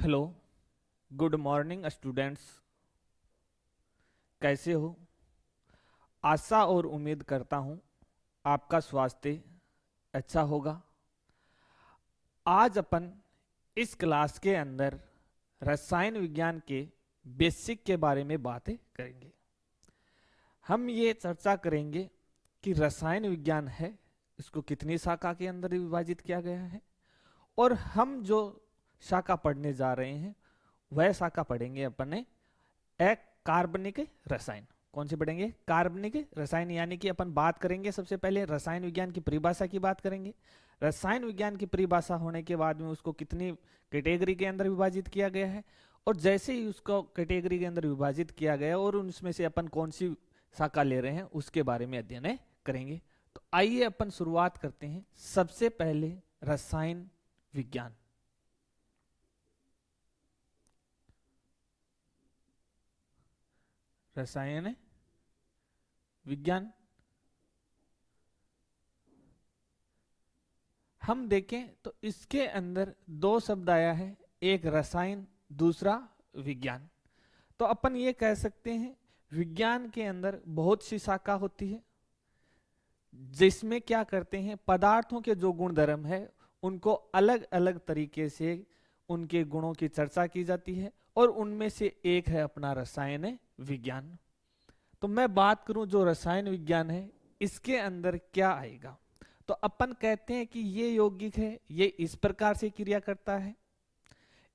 Hello, good morning students. कैसे हो? आशा और उम्मीद करता हूँ आपका स्वास्थ्य अच्छा होगा। आज अपन इस क्लास के अंदर रसायन विज्ञान के बेसिक के बारे में बातें करेंगे। हम ये चर्चा करेंगे कि रसायन विज्ञान है, इसको कितनी शाखा के अंदर विभाजित किया गया है, और हम जो शाखा पढ़ने जा रहे हैं वह शाखा पढ़ेंगे अपने एक कार्बनिक रसायन। कौन से पढ़ेंगे? कार्बनिक रसायन। यानी कि अपन बात करेंगे सबसे पहले रसायन विज्ञान की परिभाषा की बात करेंगे। रसायन विज्ञान की परिभाषा होने के बाद में उसको कितनी कैटेगरी के अंदर विभाजित किया गया है, और जैसे ही उसको कैटेगरी के अंदर विभाजित किया गया और उसमें से अपन कौन सी शाखा ले रहे हैं उसके बारे में अध्ययन करेंगे। तो आइए अपन शुरुआत करते हैं। सबसे पहले रसायन विज्ञान। रसायन विज्ञान हम देखें तो इसके अंदर दो शब्द आया है, एक रसायन, दूसरा विज्ञान। तो अपन ये कह सकते हैं विज्ञान के अंदर बहुत सी शाखा होती है, जिसमें क्या करते हैं, पदार्थों के जो गुण धर्म है उनको अलग अलग तरीके से उनके गुणों की चर्चा की जाती है, और उनमें से एक है अपना रसायन विज्ञान। तो मैं बात करूं जो रसायन विज्ञान है इसके अंदर क्या आएगा, तो अपन कहते हैं कि ये यौगिक है, ये इस प्रकार से क्रिया करता है,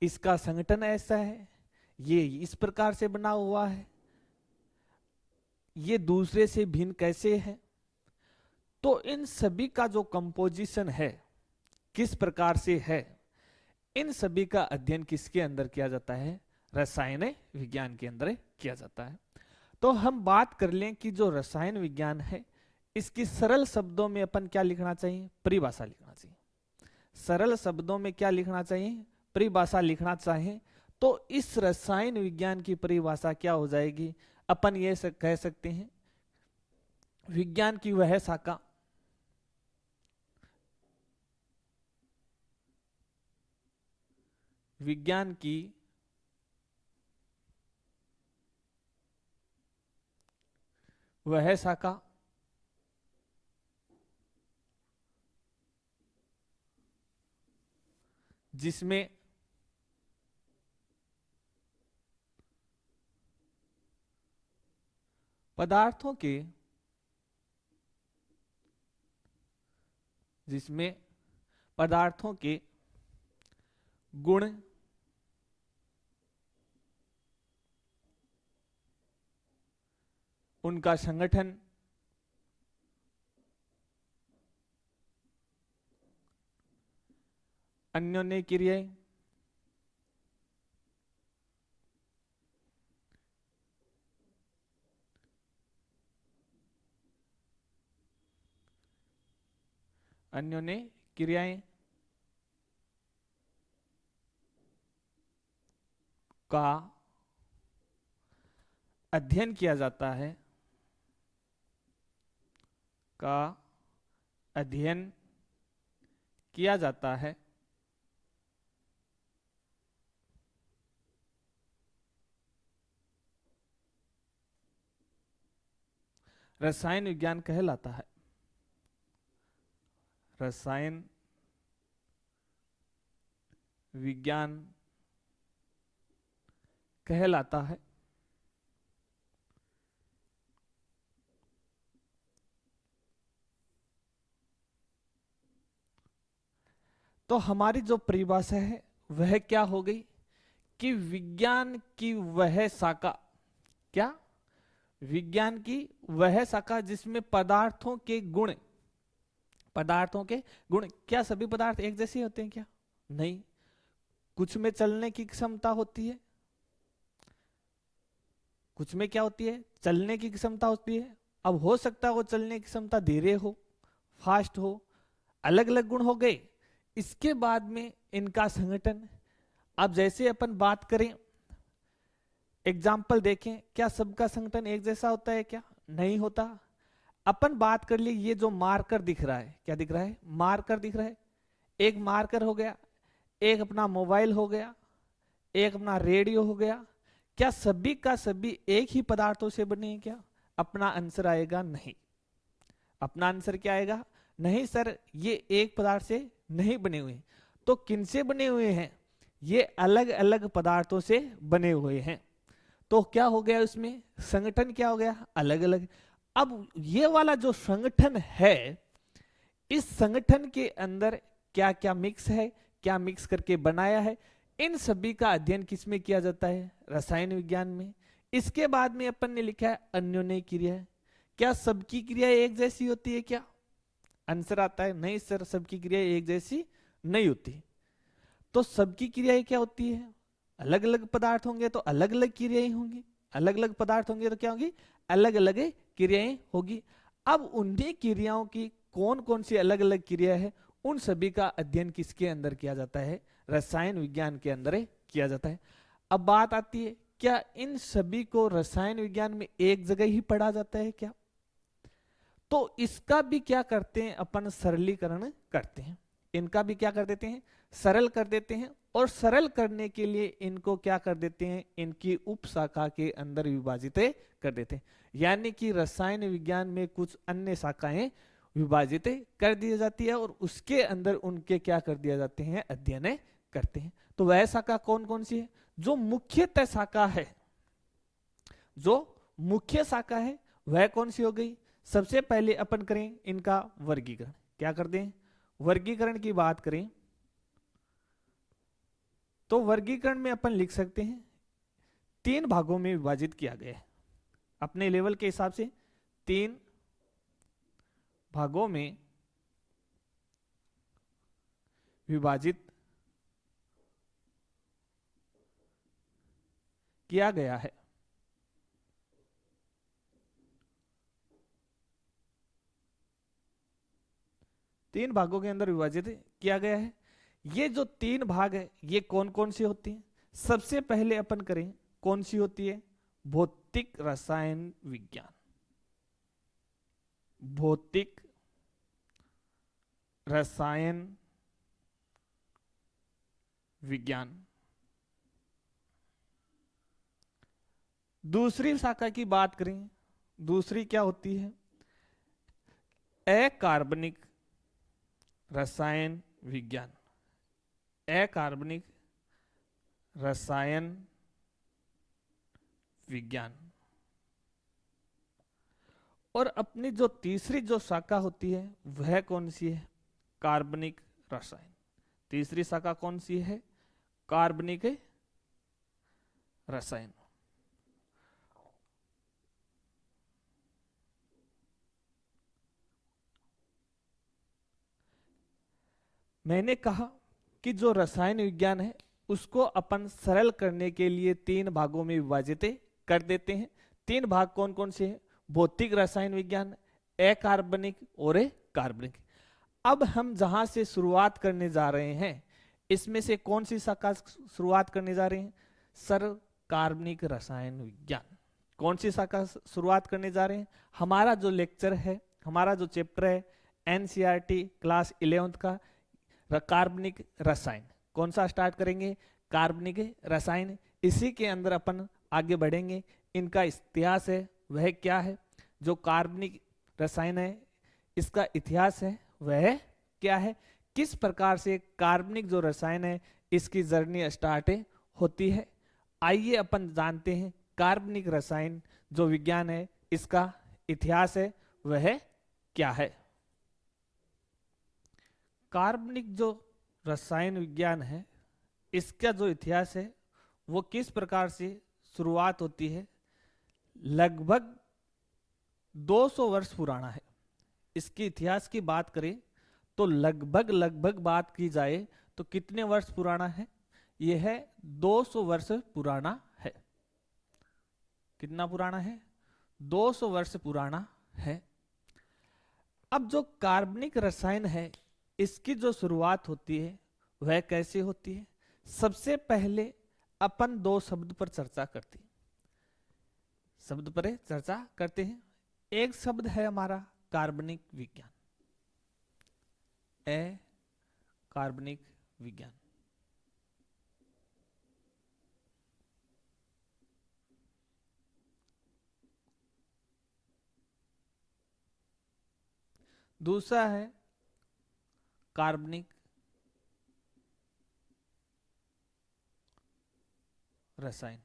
इसका संगठन ऐसा है, ये इस प्रकार से बना हुआ है, ये दूसरे से भिन्न कैसे है। तो इन सभी का जो कंपोजिशन है किस प्रकार से है, इन सभी का अध्ययन किसके अंदर किया जाता है? रसायन विज्ञान के अंदर किया जाता है। तो हम बात कर लें कि जो रसायन विज्ञान है इसकी सरल शब्दों में अपन क्या लिखना चाहिए? परिभाषा लिखना चाहिए। सरल शब्दों में क्या लिखना चाहिए? परिभाषा लिखना चाहिए। तो इस रसायन विज्ञान की परिभाषा क्या हो जाएगी? अपन ये कह सकते हैं विज्ञान की वह शाखा विज्ञान की वह शाखा जिसमें पदार्थों के गुण उनका संगठन अन्योन्य क्रियाएं अन्योन्य क्रियाएं का अध्ययन किया जाता है, का अध्ययन किया जाता है। रसायन विज्ञान कहलाता है। रसायन विज्ञान कहलाता है। तो हमारी जो परिभाषा है वह क्या हो गई कि विज्ञान की वह शाखा, क्या? विज्ञान की वह शाखा जिसमें पदार्थों के गुण क्या सभी पदार्थ एक जैसे होते हैं क्या? नहीं, कुछ में चलने की क्षमता होती है, कुछ में क्या होती है? चलने की क्षमता होती है। अब हो सकता है वो चलने की क्षमता धीरे हो, फास्ट हो, अलग अलग गुण हो गए। इसके बाद में इनका संगठन, अब जैसे अपन बात करें, एग्जाम्पल देखें, क्या सबका संगठन एक जैसा होता है क्या? नहीं होता। अपन बात कर ली, ये जो मार्कर दिख रहा है, क्या दिख रहा है? मार्कर दिख रहा है। एक मार्कर हो गया, एक अपना मोबाइल हो गया, एक अपना रेडियो हो गया। क्या सभी का सभी एक ही पदार्थों से बने हैं क्या? अपना आंसर आएगा नहीं। अपना आंसर क्या आएगा? नहीं सर, ये एक पदार्थ से नहीं बने हुए। तो किनसे बने हुए हैं? ये अलग अलग पदार्थों से बने हुए हैं। तो क्या हो गया उसमें? संगठन क्या हो गया? अलग अलग। अब ये वाला जो संगठन है, इस संगठन के अंदर क्या क्या मिक्स है, क्या मिक्स करके बनाया है, इन सभी का अध्ययन किसमें किया जाता है? रसायन विज्ञान में। इसके बाद में अपन ने लिखा है अन्योन्य क्रिया। क्या सबकी क्रिया एक जैसी होती है क्या? आंसर आता है नहीं सर, सबकी क्रिया एक जैसी नहीं होती। तो सबकी क्रियाएं क्या होती है? अलग अलग पदार्थ होंगे तो अलग अलग क्रियाएं होंगी, अलग अलग पदार्थ होंगे तो क्या होगी? अलग अलग क्रियाएं होगी। अब उन्हीं क्रियाओं की कौन कौन सी अलग अलग क्रिया है, उन सभी का अध्ययन किसके अंदर किया जाता है? रसायन विज्ञान के अंदर किया जाता है। अब बात आती है, क्या इन सभी को रसायन विज्ञान में एक जगह ही पढ़ा जाता है क्या? तो इसका भी क्या करते हैं अपन? सरलीकरण करते हैं। इनका भी क्या कर देते हैं? सरल कर देते हैं। और सरल करने के लिए इनको क्या कर देते हैं? इनकी उप शाखा के अंदर विभाजित कर देते हैं। यानी कि रसायन विज्ञान में कुछ अन्य शाखाएं विभाजित कर दी जाती है और उसके अंदर उनके क्या कर दिया जाते हैं? अध्ययन करते हैं। तो वह शाखा कौन कौन सी है? जो मुख्यतः शाखा है, जो मुख्य शाखा है वह कौन सी हो गई? सबसे पहले अपन करें इनका वर्गीकरण। क्या कर दें? वर्गीकरण की बात करें तो वर्गीकरण में अपन लिख सकते हैं 3 भागों में विभाजित किया गया है। अपने लेवल के हिसाब से 3 भागों में विभाजित किया गया है। तीन भागों के अंदर विभाजित किया गया है। ये जो 3 भाग है ये कौन कौन से होते हैं? सबसे पहले अपन करें, कौन सी होती है? भौतिक रसायन विज्ञान। भौतिक रसायन विज्ञान। दूसरी शाखा की बात करें, दूसरी क्या होती है? अकार्बनिक रसायन विज्ञान। अकार्बनिक रसायन विज्ञान। और अपनी जो तीसरी जो शाखा होती है वह कौन सी है? कार्बनिक रसायन। तीसरी शाखा कौन सी है? कार्बनिक रसायन। मैंने कहा कि जो रसायन विज्ञान है उसको अपन सरल करने के लिए 3 भागों में विभाजित कर देते हैं। 3 भाग कौन कौन से हैं? भौतिक रसायन विज्ञान, अकार्बनिक और कार्बनिक। अब हम जहां से शुरुआत करने जा रहे हैं इसमें से कौन सी शाखा शुरुआत करने जा रहे हैं? सर, कार्बनिक रसायन विज्ञान। कौन सी शाखा शुरुआत करने जा रहे हैं? हमारा जो लेक्चर है, हमारा जो चैप्टर है एनसीईआरटी क्लास 11th का कार्बनिक रसायन, कौन सा स्टार्ट करेंगे? कार्बनिक रसायन। इसी के अंदर अपन आगे बढ़ेंगे। इनका इतिहास है वह क्या है? जो कार्बनिक रसायन है इसका इतिहास है वह क्या है? किस प्रकार से कार्बनिक जो रसायन है इसकी जर्नी स्टार्ट होती है? आइए अपन जानते हैं कार्बनिक रसायन जो विज्ञान है इसका इतिहास है वह क्या है। कार्बनिक जो रसायन विज्ञान है इसका जो इतिहास है वो किस प्रकार से शुरुआत होती है? लगभग 200 वर्ष पुराना है। इसके इतिहास की बात करें तो लगभग बात की जाए तो कितने वर्ष पुराना है? यह है 200 वर्ष पुराना है। कितना पुराना है? 200 वर्ष पुराना है। अब जो कार्बनिक रसायन है इसकी जो शुरुआत होती है वह कैसे होती है? सबसे पहले अपन 2 शब्द पर चर्चा करते हैं। शब्द पर चर्चा करते हैं। एक शब्द है हमारा कार्बनिक विज्ञान, कार्बनिक विज्ञान। दूसरा है कार्बनिक रसायन।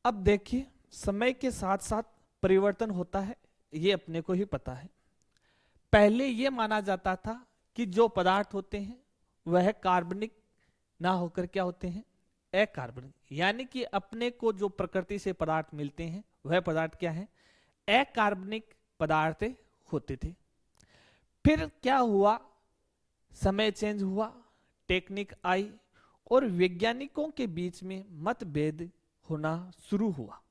अब देखिए, समय के साथ साथ परिवर्तन होता है, ये अपने को ही पता है। पहले ये माना जाता था कि जो पदार्थ होते हैं वह कार्बनिक ना होकर क्या होते हैं, अकार्बनिक। यानी कि अपने को जो प्रकृति से पदार्थ मिलते हैं वह पदार्थ क्या है, अकार्बनिक पदार्थ होते थे। फिर क्या हुआ, समय चेंज हुआ, टेक्निक आई और वैज्ञानिकों के बीच में मतभेद होना शुरू हुआ।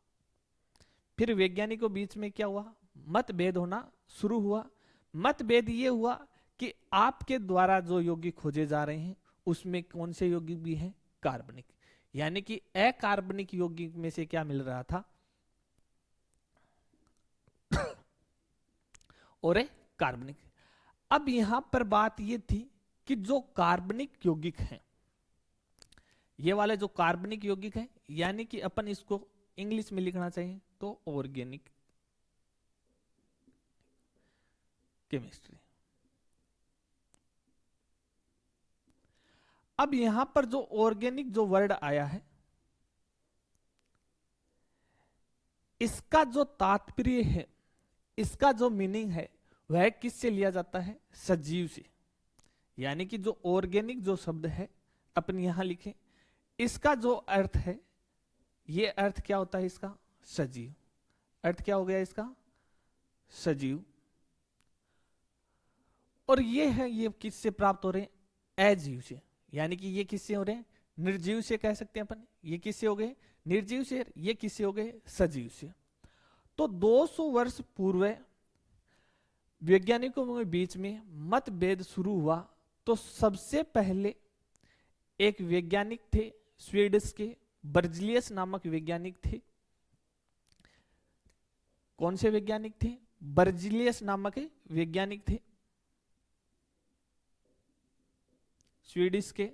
फिर वैज्ञानिकों के बीच में क्या हुआ, मतभेद होना शुरू हुआ। मतभेद ये हुआ कि आपके द्वारा जो यौगिक खोजे जा रहे हैं उसमें कौन से यौगिक भी हैं, कार्बनिक। यानी कि अकार्बनिक यौगिक में से क्या मिल रहा था, और कार्बनिक। अब यहां पर बात ये थी कि जो कार्बनिक यौगिक हैं, ये वाले जो कार्बनिक यौगिक हैं, यानी कि अपन इसको इंग्लिश में लिखना चाहिए तो ऑर्गेनिक केमिस्ट्री। अब यहां पर जो ऑर्गेनिक जो वर्ड आया है, इसका जो तात्पर्य है, इसका जो मीनिंग है वह किससे लिया जाता है, सजीव से। यानी कि जो ऑर्गेनिक जो शब्द है अपन यहां लिखें, इसका जो अर्थ है, ये अर्थ क्या होता है इसका, सजीव। अर्थ क्या हो गया इसका, सजीव। और ये है, ये किससे प्राप्त हो रहे हैं, अजीव से। यानी कि ये किससे हो रहे हैं, निर्जीव से कह सकते हैं अपन। ये किससे हो गए, निर्जीव से। ये किससे हो गए, सजीव से। तो 200 वर्ष पूर्व वैज्ञानिकों के बीच में मतभेद शुरू हुआ। तो सबसे पहले एक वैज्ञानिक थे स्वीडिश के, बर्जिलियस नामक वैज्ञानिक थे। कौन से वैज्ञानिक थे, बर्जिलियस नामक वैज्ञानिक थे स्वीडिश के।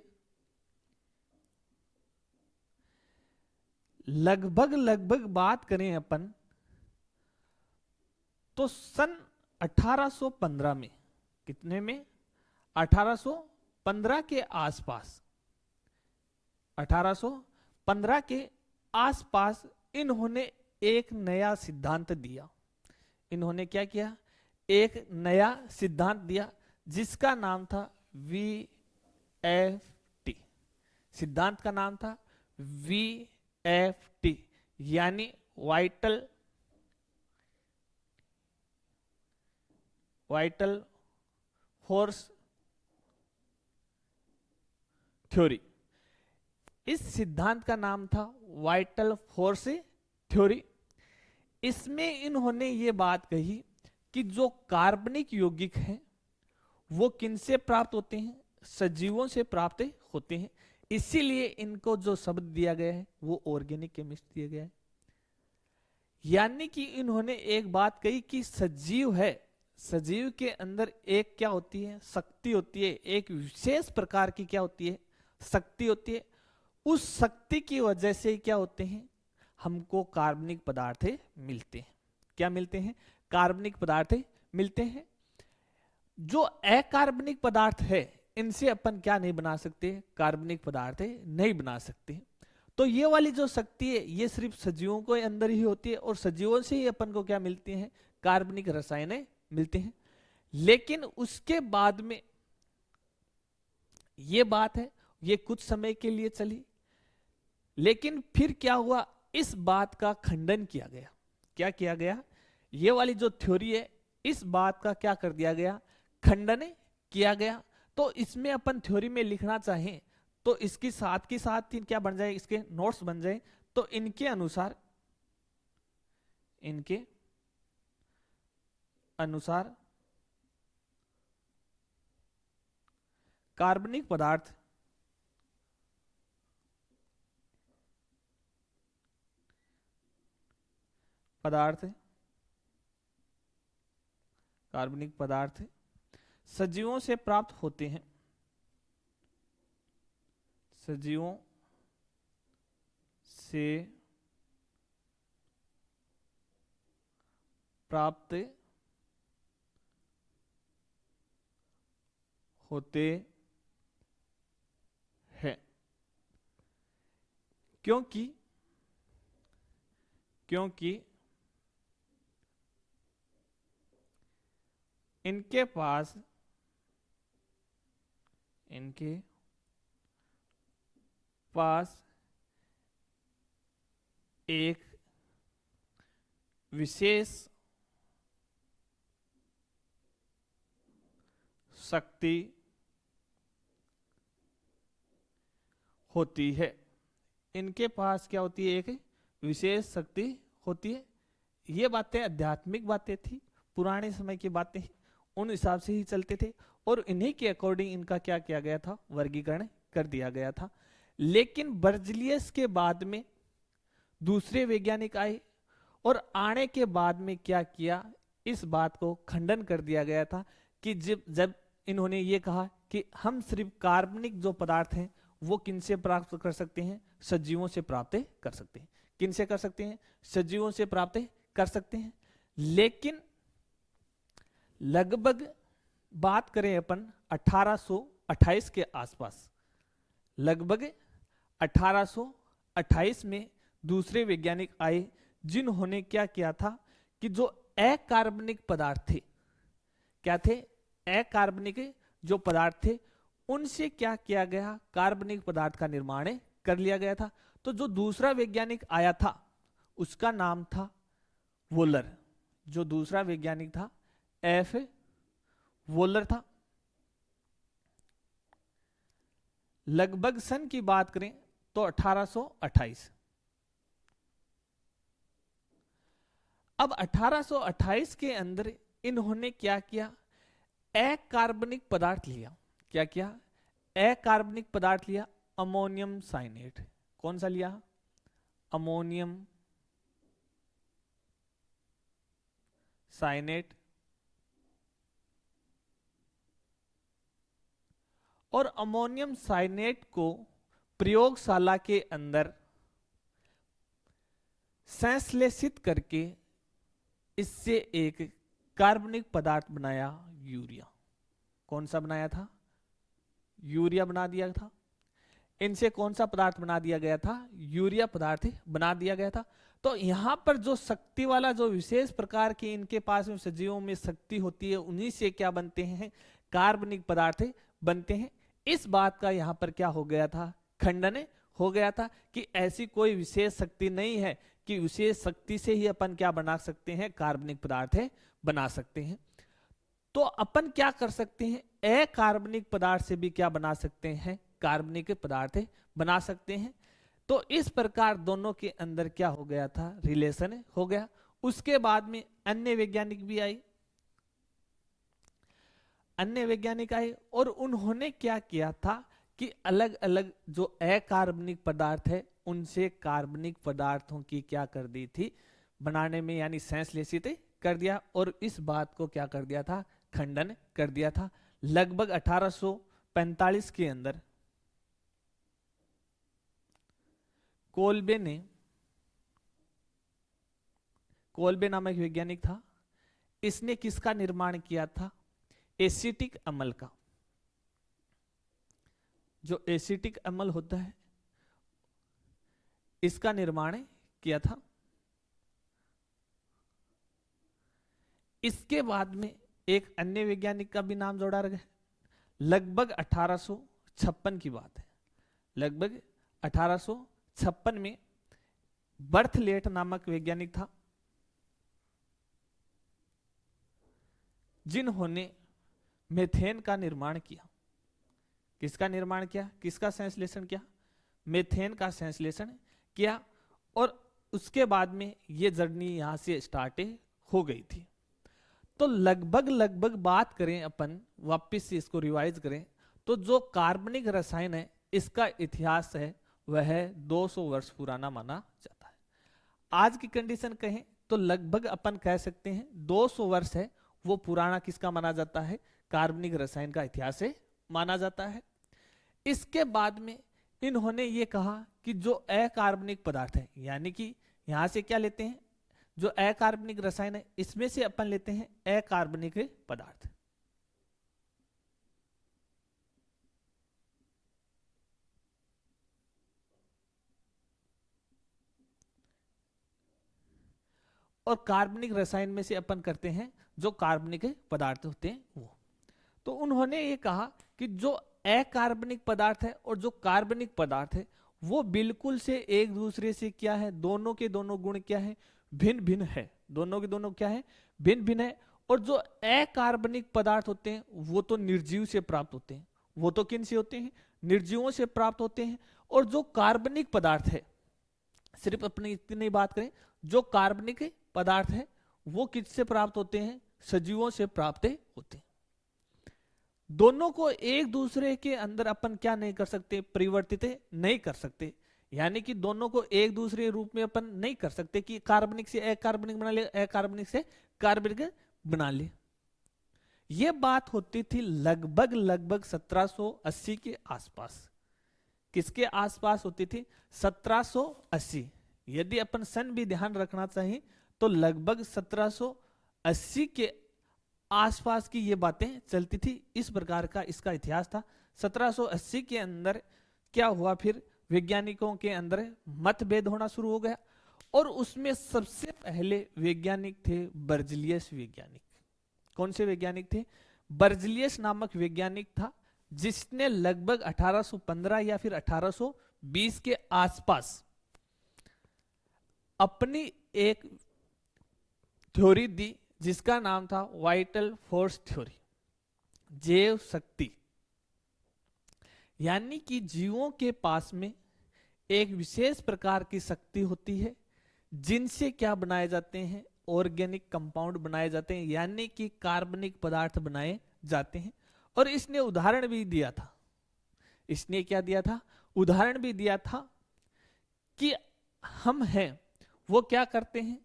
लगभग बात करें अपन तो सन 1815 में, कितने में, 1815 के आसपास, 1815 के आसपास इन्होंने एक नया सिद्धांत दिया। इन्होंने क्या किया, एक नया सिद्धांत दिया जिसका नाम था VFT। सिद्धांत का नाम था VFT, यानी वाइटल फोर्स थ्योरी। इस सिद्धांत का नाम था वाइटल फोर्स थ्योरी। इसमें इन्होंने ये बात कही कि जो कार्बनिक यौगिक हैं वो किनसे प्राप्त होते हैं, सजीवों से प्राप्त होते हैं। इसीलिए इनको जो शब्द दिया गया है वो ऑर्गेनिक केमिस्ट दिया गया है। यानी कि इन्होंने एक बात कही कि सजीव है, सजीव के अंदर एक क्या होती है, शक्ति होती है, एक विशेष प्रकार की क्या होती है, शक्ति होती है। उस शक्ति की वजह से क्या होते हैं, हमको कार्बनिक पदार्थ मिलते हैं। क्या मिलते हैं, कार्बनिक पदार्थ मिलते हैं। जो अकार्बनिक पदार्थ है इनसे अपन क्या नहीं बना सकते, कार्बनिक पदार्थ नहीं बना सकते। तो ये वाली जो शक्ति है ये सिर्फ सजीवों के अंदर ही होती है, और सजीवों से ही अपन को क्या मिलती है, कार्बनिक रसायन मिलते हैं। लेकिन उसके बाद में ये बात है, ये कुछ समय के लिए चली, लेकिन फिर क्या हुआ, इस बात का खंडन किया गया। क्या किया गया, ये वाली जो थ्योरी है इस बात का क्या कर दिया गया, खंडन किया गया। तो इसमें अपन थ्योरी में लिखना चाहें तो इसकी साथ के साथ ही क्या बन जाए, इसके नोट्स बन जाए। तो इनके अनुसार कार्बनिक पदार्थ कार्बनिक पदार्थ सजीवों से प्राप्त होते हैं, सजीवों से प्राप्त होते हैं, क्योंकि इनके पास एक विशेष शक्ति होती है। इनके पास क्या होती है? एक विशेष शक्ति होती है। ये बातें आध्यात्मिक बातें थी, पुराने समय की बातें, उन हिसाब से ही चलते थे और इन्हीं के अकॉर्डिंग इनका क्या किया गया था? वर्गीकरण कर दिया गया था। लेकिन बर्जलियस के बाद में दूसरे वैज्ञानिक आए और आने के बाद में क्या किया? इस बात को खंडन कर दिया गया था कि जब इन्होंने ये कहा कि हम सिर्फ कार्बनिक जो पदार्थ हैं वो किनसे प्राप्त कर सकते हैं? सजीवों से प्राप्त कर सकते हैं। किनसे कर सकते हैं? सजीवों से प्राप्त कर सकते हैं। लेकिन लगभग बात करें अपन 1828 के आसपास, लगभग 1828 में दूसरे वैज्ञानिक आए जिन्होंने क्या किया था कि जो अकार्बनिक पदार्थ थे, क्या थे? अकार्बनिक जो पदार्थ थे उनसे क्या किया गया? कार्बनिक पदार्थ का निर्माण कर लिया गया था। तो जो दूसरा वैज्ञानिक आया था उसका नाम था वोलर। जो दूसरा वैज्ञानिक था एफ वोलर था। लगभग सन की बात करें तो 1828। अब 1828 के अंदर इन्होंने क्या किया? अकार्बनिक पदार्थ लिया। क्या किया? अकार्बनिक पदार्थ लिया, अमोनियम साइनेट। कौन सा लिया? Ammonium cyanate. और अमोनियम साइनेट को प्रयोगशाला के अंदर संश्लेषित करके इससे एक कार्बनिक पदार्थ बनाया, यूरिया। कौन सा बनाया था? यूरिया बना दिया था। इनसे कौन सा पदार्थ बना दिया गया था? यूरिया पदार्थ बना दिया गया था। तो यहां पर जो शक्ति वाला, जो विशेष प्रकार के इनके पास में सजीवों में शक्ति होती है, उन्हीं से क्या बनते हैं? कार्बनिक पदार्थ बनते हैं। इस बात का यहां पर क्या हो गया था? खंडन हो गया था कि ऐसी कोई विशेष शक्ति नहीं है कि विशेष शक्ति से ही अपन क्या बना सकते हैं? कार्बनिक पदार्थ बना सकते हैं। तो अपन क्या कर सकते हैं? अकार्बनिक पदार्थ से भी क्या बना सकते हैं? कार्बनिक पदार्थ बना सकते हैं। तो इस प्रकार दोनों के अंदर क्या हो गया था? रिलेशन हो गया। उसके बाद में अन्य वैज्ञानिक भी आए, अन्य वैज्ञानिक आए और उन्होंने क्या किया था कि अलग अलग जो अकार्बनिक पदार्थ है उनसे कार्बनिक पदार्थों की क्या कर दी थी? बनाने में, यानी संश्लेषित कर दिया। और इस बात को क्या कर दिया था? खंडन कर दिया था। लगभग 1845 के अंदर कोल्बे नामक वैज्ञानिक था। इसने किसका निर्माण किया था? एसिटिक अम्ल का। जो एसिटिक अम्ल होता है इसका निर्माण किया था। इसके बाद में एक अन्य वैज्ञानिक का भी नाम जोड़ा गया। लगभग 1856 की बात है। लगभग 1856 में बर्थलेट नामक वैज्ञानिक था जिन्होंने मेथेन का निर्माण किया। किसका निर्माण किया? किसका संश्लेषण किया? मेथेन का संश्लेषण किया। और उसके बाद में ये जर्नी यहां से स्टार्ट हो गई थी। तो लगभग बात करें अपन, वापस से इसको रिवाइज करें, तो जो कार्बनिक रसायन है इसका इतिहास है वह 200 वर्ष पुराना माना जाता है। आज की कंडीशन कहें तो लगभग अपन कह सकते हैं 200 वर्ष है वो पुराना किसका माना जाता है? कार्बनिक रसायन का इतिहास है माना जाता है। इसके बाद में इन्होंने ये कहा कि जो अकार्बनिक पदार्थ है, यानी कि यहां से क्या लेते हैं? जो अकार्बनिक रसायन है इसमें से अपन लेते हैं अकार्बनिक पदार्थ। और कार्बनिक रसायन में से अपन करते हैं जो कार्बनिक पदार्थ होते हैं वो। तो उन्होंने ये कहा कि जो अकार्बनिक पदार्थ है और जो कार्बनिक पदार्थ है वो बिल्कुल से एक दूसरे से क्या है, दोनों के दोनों गुण क्या है, भिन्न भिन्न है। दोनों के दोनों क्या है, भिन्न भिन्न है। और जो अकार्बनिक पदार्थ होते हैं वो तो निर्जीव से प्राप्त होते हैं। वो तो किन से होते हैं, निर्जीवों से प्राप्त होते हैं। और जो कार्बनिक पदार्थ है, सिर्फ अपने इतनी बात करें, जो कार्बनिक पदार्थ है वो किससे प्राप्त होते हैं, सजीवों से प्राप्त होते हैं। दोनों को एक दूसरे के अंदर अपन क्या नहीं कर सकते, परिवर्तित नहीं कर सकते। यानी कि दोनों को एक दूसरे रूप में अपन नहीं कर सकते कि कार्बनिक से अकार्बनिक बना ले, अकार्बनिक से कार्बनिक बना ले। यह बात होती थी लगभग 1780 के आसपास। किसके आसपास होती थी, 1780। यदि अपन सन भी ध्यान रखना चाहिए तो लगभग 1780 के आसपास की ये बातें चलती थी। इस प्रकार का इसका इतिहास था। 1780 के अंदर क्या हुआ, फिर वैज्ञानिकों के अंदर मतभेद होना शुरू हो गया। और उसमें सबसे पहले वैज्ञानिक थे बर्जिलियस वैज्ञानिक। कौन से वैज्ञानिक थे, बर्जिलियस नामक वैज्ञानिक था, जिसने लगभग 1815 या फिर 1820 के आसपास अपनी एक थ्योरी दी जिसका नाम था वाइटल फोर्स थ्योरी, जैव शक्ति। यानी कि जीवों के पास में एक विशेष प्रकार की शक्ति होती है जिनसे क्या बनाए जाते हैं, ऑर्गेनिक कंपाउंड बनाए जाते हैं, यानी कि कार्बनिक पदार्थ बनाए जाते हैं। और इसने उदाहरण भी दिया था। इसने क्या दिया था, उदाहरण भी दिया था कि हम हैं वो क्या करते हैं,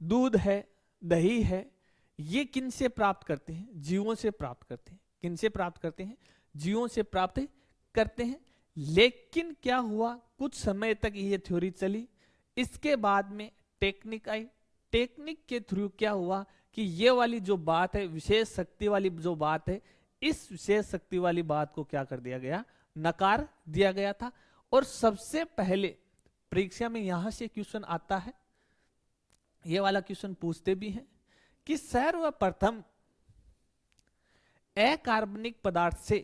दूध है, दही है, ये किन से प्राप्त करते हैं, जीवों से प्राप्त करते हैं। किन से प्राप्त करते हैं, जीवों से प्राप्त करते हैं। लेकिन क्या हुआ, कुछ समय तक ये थ्योरी चली। इसके बाद में टेक्निक आई। टेक्निक के थ्रू क्या हुआ कि ये वाली जो बात है, विशेष शक्ति वाली जो बात है, इस विशेष शक्ति वाली बात को क्या कर दिया गया, नकार दिया गया था। और सबसे पहले परीक्षा में यहां से क्वेश्चन आता है, ये वाला क्वेश्चन पूछते भी हैं कि सर्वप्रथम अकार्बनिक पदार्थ से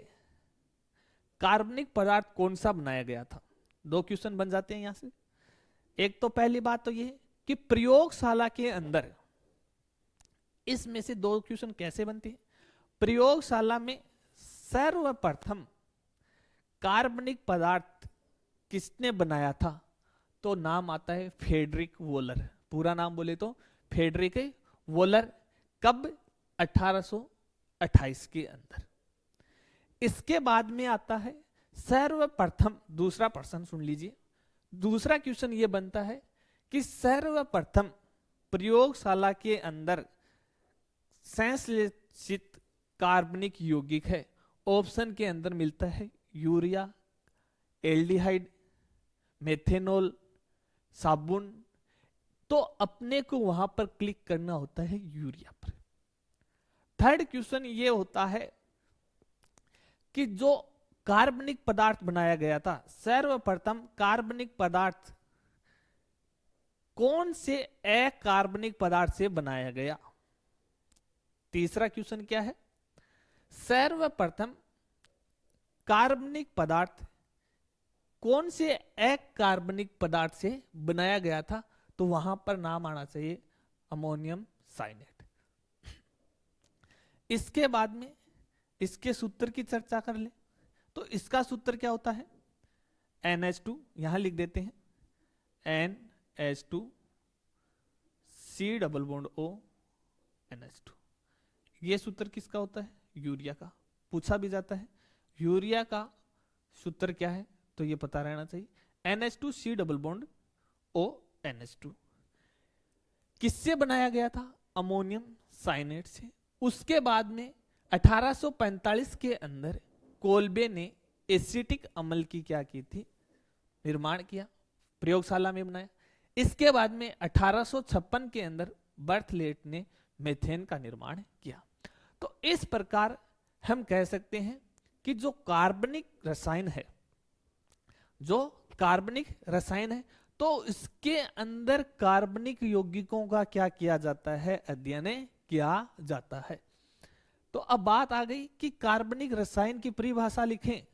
कार्बनिक पदार्थ कौन सा बनाया गया था। दो क्वेश्चन बन जाते हैं यहां से। एक तो पहली बात तो ये कि प्रयोगशाला के अंदर इसमें से दो क्वेश्चन कैसे बनते हैं। प्रयोगशाला में सर्वप्रथम कार्बनिक पदार्थ किसने बनाया था, तो नाम आता है फ्रेडरिक वोलर। पूरा नाम बोले तो फ्रेडरिक वोलर। कब, 1828 के अंदर। इसके बाद में आता है सर्वप्रथम, दूसरा प्रश्न सुन लीजिए। दूसरा क्वेश्चन ये बनता है कि सर्वप्रथम प्रयोगशाला के अंदर संश्लेषित कार्बनिक यौगिक है। ऑप्शन के अंदर मिलता है यूरिया, एल्डिहाइड, मेथेनॉल, साबुन। तो अपने को वहां पर क्लिक करना होता है यूरिया पर। थर्ड क्वेश्चन ये होता है कि जो कार्बनिक पदार्थ बनाया गया था, सर्वप्रथम कार्बनिक पदार्थ कौन से अकार्बनिक पदार्थ से बनाया गया। तीसरा क्वेश्चन क्या है, सर्वप्रथम कार्बनिक पदार्थ कौन से अकार्बनिक पदार्थ से बनाया गया था, तो वहां पर नाम आना चाहिए अमोनियम साइनेट। इसके बाद में इसके सूत्र की चर्चा कर ले। तो इसका सूत्र क्या होता है, NH2, यहां लिख देते हैं NH2 C double bond O NH2। ये सूत्र किसका होता है, यूरिया का। पूछा भी जाता है यूरिया का सूत्र क्या है, तो ये पता रहना चाहिए। NH2 C double bond O NH2 किससे बनाया गया था, अमोनियम साइनेट से। उसके बाद में 1845 के अंदर कोल्बे ने एसिटिक अम्ल की क्या की थी, निर्माण किया, प्रयोगशाला में बनाया। इसके बाद में 1856 के अंदर बर्थलेट ने मीथेन का निर्माण किया। तो इस प्रकार हम कह सकते हैं कि जो कार्बनिक रसायन है, जो कार्बनिक रसायन है, तो इसके अंदर कार्बनिक यौगिकों का क्या किया जाता है, अध्ययन किया जाता है। तो अब बात आ गई कि कार्बनिक रसायन की परिभाषा लिखें।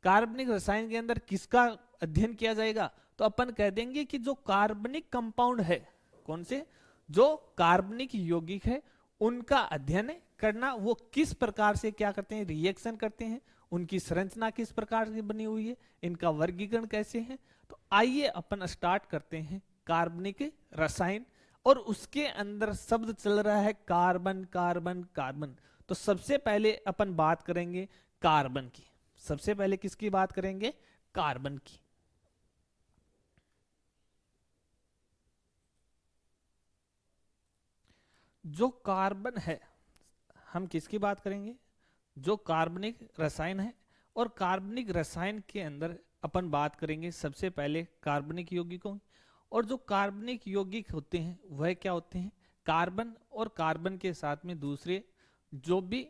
कार्बनिक रसायन के अंदर किसका अध्ययन किया जाएगा, तो अपन कह देंगे कि जो कार्बनिक कंपाउंड है, कौन से, जो कार्बनिक यौगिक है, उनका अध्ययन करना, वो किस प्रकार से क्या करते हैं, रिएक्शन करते हैं, उनकी संरचना किस प्रकार की बनी हुई है, इनका वर्गीकरण कैसे है। तो आइए अपन स्टार्ट करते हैं कार्बनिक रसायन, और उसके अंदर शब्द चल रहा है कार्बन कार्बन कार्बन। तो सबसे पहले अपन बात करेंगे कार्बन की। सबसे पहले किसकी बात करेंगे, कार्बन की। जो कार्बन है, हम किसकी बात करेंगे, जो कार्बनिक रसायन है। और कार्बनिक रसायन के अंदर अपन बात करेंगे सबसे पहले कार्बनिक यौगिकों। और जो कार्बनिक यौगिक होते हैं वह क्या होते हैं, कार्बन और कार्बन के साथ में दूसरे जो भी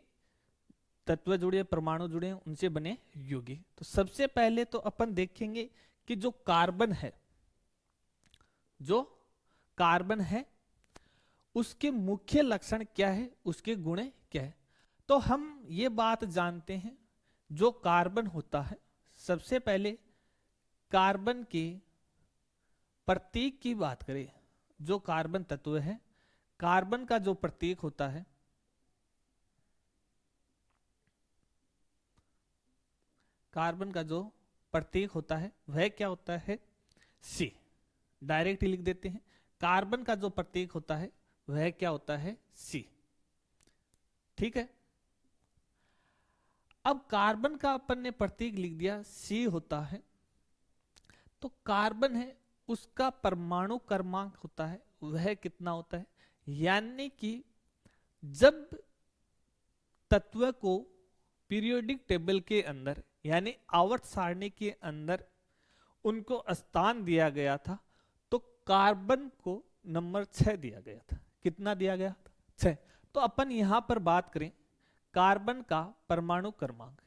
तत्व जुड़े, परमाणु जुड़े हैं, उनसे बने यौगिक। तो सबसे पहले तो अपन देखेंगे कि जो कार्बन है, जो कार्बन है उसके मुख्य लक्षण क्या है, उसके गुण क्या है। तो हम ये बात जानते हैं, जो कार्बन होता है, सबसे पहले कार्बन के प्रतीक की बात करें, जो कार्बन तत्व है, कार्बन का जो प्रतीक होता है, कार्बन का जो प्रतीक होता है वह क्या होता है, सी। डायरेक्ट लिख देते हैं, कार्बन का जो प्रतीक होता है वह क्या होता है, सी। ठीक है। अब कार्बन का अपन ने प्रतीक लिख दिया, सी होता है। तो कार्बन है, उसका परमाणु क्रमांक होता है वह कितना होता है, यानी कि जब तत्व को पीरियोडिक टेबल के अंदर, यानी आवर्त सारणी के अंदर उनको स्थान दिया गया था, तो कार्बन को नंबर 6 दिया गया था। कितना दिया गया था, 6। तो अपन यहां पर बात करें कार्बन का परमाणु क्रमांक,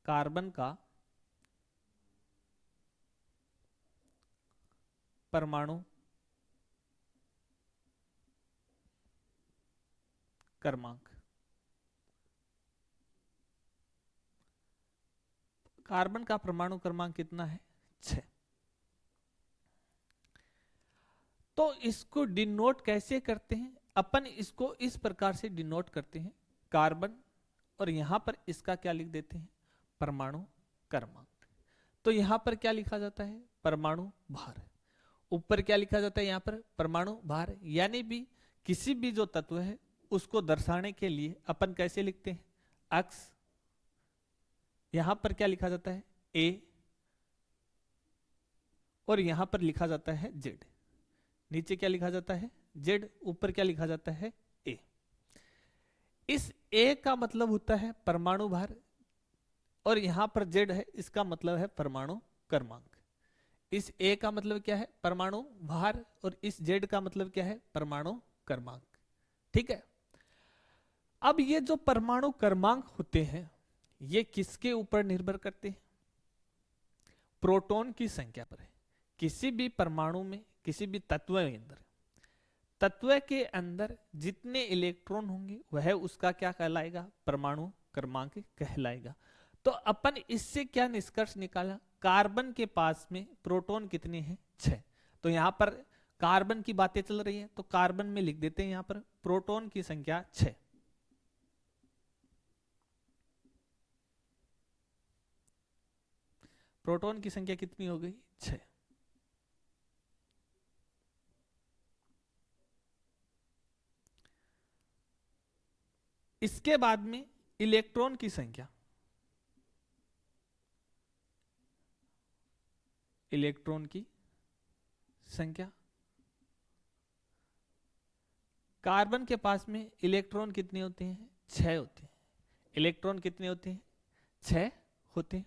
कार्बन का परमाणु क्रमांक, कार्बन का परमाणु क्रमांक कितना है, 6। तो इसको डिनोट कैसे करते हैं, अपन इसको इस प्रकार से डिनोट करते हैं, कार्बन, और यहां पर इसका क्या लिख देते हैं, परमाणु क्रमांक। तो यहां पर क्या लिखा जाता है, परमाणु भार। ऊपर क्या लिखा जाता है, यहां पर परमाणु भार। यानी भी किसी भी जो तत्व है उसको दर्शाने के लिए अपन कैसे लिखते हैं, अक्स। यहां पर क्या लिखा जाता है, ए, और यहां पर लिखा जाता है जेड। नीचे क्या लिखा जाता है, जेड। ऊपर क्या लिखा जाता है, ए। इस ए का मतलब होता है परमाणु भार, और यहां पर जेड है, इसका मतलब है परमाणु क्रमांक। इस ए का मतलब क्या है, परमाणु भार, और इस जेड का मतलब क्या है, परमाणु क्रमांक। ठीक है। अब ये जो परमाणु क्रमांक होते हैं ये किसके ऊपर निर्भर करते हैं, प्रोटॉन की संख्या पर है। किसी भी परमाणु में, किसी भी तत्व के अंदर, तत्व के अंदर जितने इलेक्ट्रॉन होंगे वह उसका क्या कहलाएगा, परमाणु क्रमांक कहलाएगा। तो अपन इससे क्या निष्कर्ष निकाला, कार्बन के पास में प्रोटॉन कितने हैं, 6। तो यहां पर कार्बन की बातें चल रही हैं, तो कार्बन में लिख देते हैं यहां पर प्रोटॉन की संख्या 6। प्रोटॉन की संख्या कितनी हो गई, 6। इसके बाद में इलेक्ट्रॉन की संख्या, इलेक्ट्रॉन की संख्या, कार्बन के पास में इलेक्ट्रॉन कितने होते हैं, 6 होते हैं। इलेक्ट्रॉन कितने होते हैं, 6 होते हैं।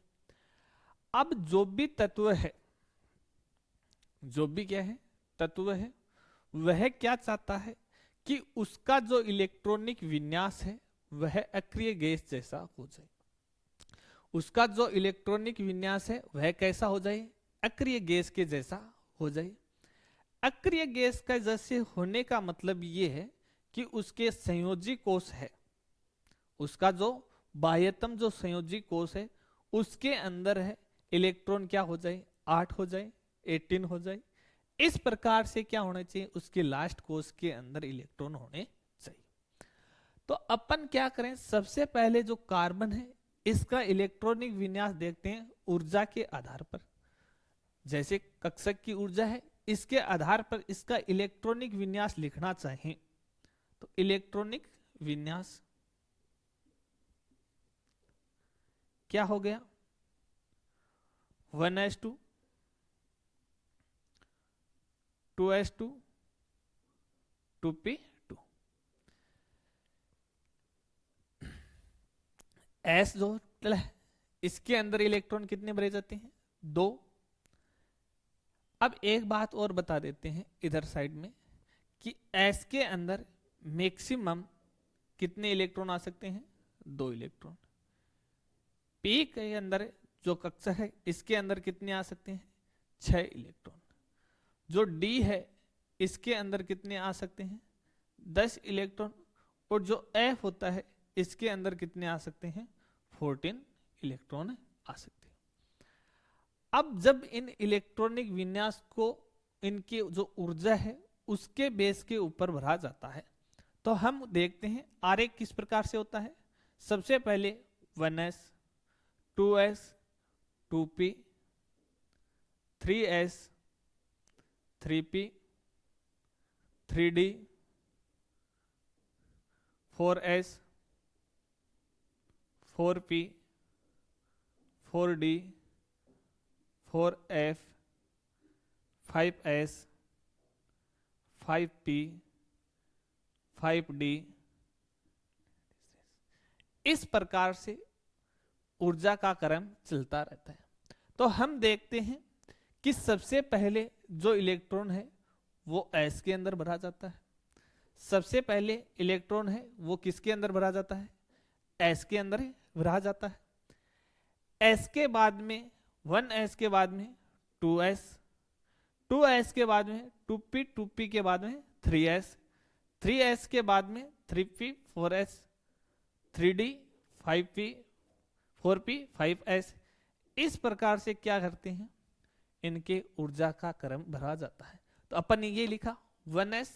अब जो भी तत्व है जो भी क्या है तत्व है, वह क्या चाहता है कि उसका जो इलेक्ट्रॉनिक विन्यास है वह अक्रिय गैस जैसा हो जाए। उसका जो इलेक्ट्रॉनिक विन्यास है वह कैसा हो जाए, अक्रिय गैस के जैसा हो जाए। अक्रिय गैस का जैसे होने का मतलब ये है कि उसके संयोजी कोश है, उसका जो बाह्यतम जो संयोजी कोश है उसके अंदर है इलेक्ट्रॉन क्या हो जाए, 8 हो जाए, 18 हो जाए। इस प्रकार से क्या होना चाहिए, उसके लास्ट कोश के अंदर इलेक्ट्रॉन होने चाहिए। तो अपन क्या करें, सबसे पहले जो कार्बन है इसका इलेक्ट्रॉनिक विन्यास देखते हैं ऊर्जा के आधार पर। जैसे कक्षक की ऊर्जा है, इसके आधार पर इसका इलेक्ट्रॉनिक विन्यास लिखना चाहें तो इलेक्ट्रॉनिक विन्यास क्या हो गया, 1s2 2s2 2p2। s जो इसके अंदर इलेक्ट्रॉन कितने भरे जाते हैं, 2। अब एक बात और बता देते हैं इधर साइड में कि s के अंदर मैक्सिमम कितने इलेक्ट्रॉन आ सकते हैं, 2 इलेक्ट्रॉन। p के अंदर जो कक्षा है इसके अंदर कितने आ सकते हैं, 6 इलेक्ट्रॉन। जो d है इसके अंदर कितने आ सकते हैं, 10 इलेक्ट्रॉन। और जो f होता है इसके अंदर कितने आ सकते हैं, 14 इलेक्ट्रॉन आ सकते हैं। अब जब इन इलेक्ट्रॉनिक विन्यास को इनकी जो ऊर्जा है उसके बेस के ऊपर भरा जाता है तो हम देखते हैं आरेख किस प्रकार से होता है। सबसे पहले 1s 2s 2p 3s 3p 3d 4s 4p 4d 4f 5s 5p 5d। इस प्रकार से ऊर्जा का क्रम चलता रहता है। तो हम देखते हैं कि सबसे पहले जो इलेक्ट्रॉन है वो s के अंदर भरा जाता है। सबसे पहले इलेक्ट्रॉन है वो किसके अंदर भरा जाता है, s के अंदर भरा जाता है। s के बाद में 1s के बाद में 2s 2s के बाद में 2p 2p के बाद में 3s 3s के बाद में 3p 4s 3d 5p 4p 5s। इस प्रकार से क्या करते हैं, इनके ऊर्जा का क्रम भरा जाता है। तो अपन ने ये लिखा 1s,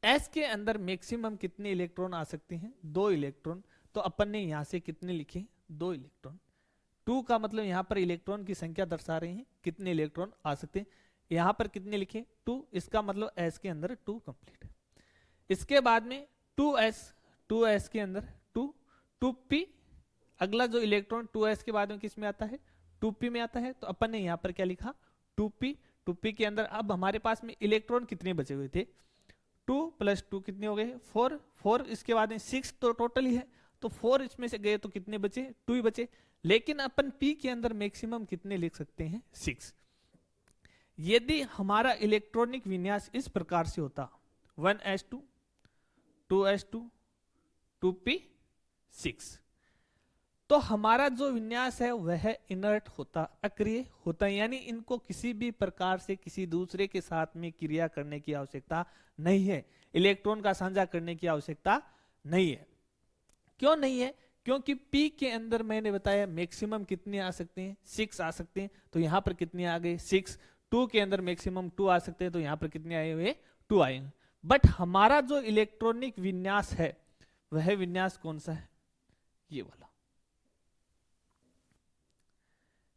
s के अंदर मैक्सिमम कितने इलेक्ट्रॉन आ सकते हैं, 2 इलेक्ट्रॉन। तो अपन ने यहां से कितने लिखे, 2 इलेक्ट्रॉन। 2 का मतलब यहां पर इलेक्ट्रॉन की संख्या दर्शा रहे हैं कितने इलेक्ट्रॉन आ सकते हैं। यहां पर कितने लिखे, 2, इसका मतलब s के अंदर 2 कंप्लीट है। इसके बाद में 2s के अंदर 2 2p, अगला जो इलेक्ट्रॉन 2s के बाद में किस में आता है, 2p में आता है। तो अपन ने यहां पर क्या लिखा, 2p के अंदर अब हमारे पास में इलेक्ट्रॉन कितने बचे हुए थे, 2 + 2 कितने हो गए, 4 इसके बाद में 6 तो टोटल ही है। तो 4 इसमें से गए तो कितने बचे, 2 ही बचे। लेकिन अपन p के अंदर मैक्सिमम कितने लिख सकते हैं, 6। यदि हमारा इलेक्ट्रॉनिक विन्यास इस प्रकार से होता 1s2 2s2 2p 6, तो हमारा जो विन्यास है वह इनर्ट होता, अक्रिय होता, यानी इनको किसी भी प्रकार से किसी दूसरे के साथ में क्रिया करने की आवश्यकता नहीं है, इलेक्ट्रॉन का साझा करने की आवश्यकता नहीं है। क्यों नहीं है, क्योंकि p के अंदर मैंने बताया मैक्सिमम कितने आ सकते हैं, 6 आ सकते हैं। तो यहां पर कितने आ गए, 6। 2 के अंदर मैक्सिमम 2 आ सकते हैं, तो यहां पर कितने आए हुए, 2 आए। बट हमारा जो इलेक्ट्रॉनिक विन्यास है वह विन्यास कौन सा है, ये वाला।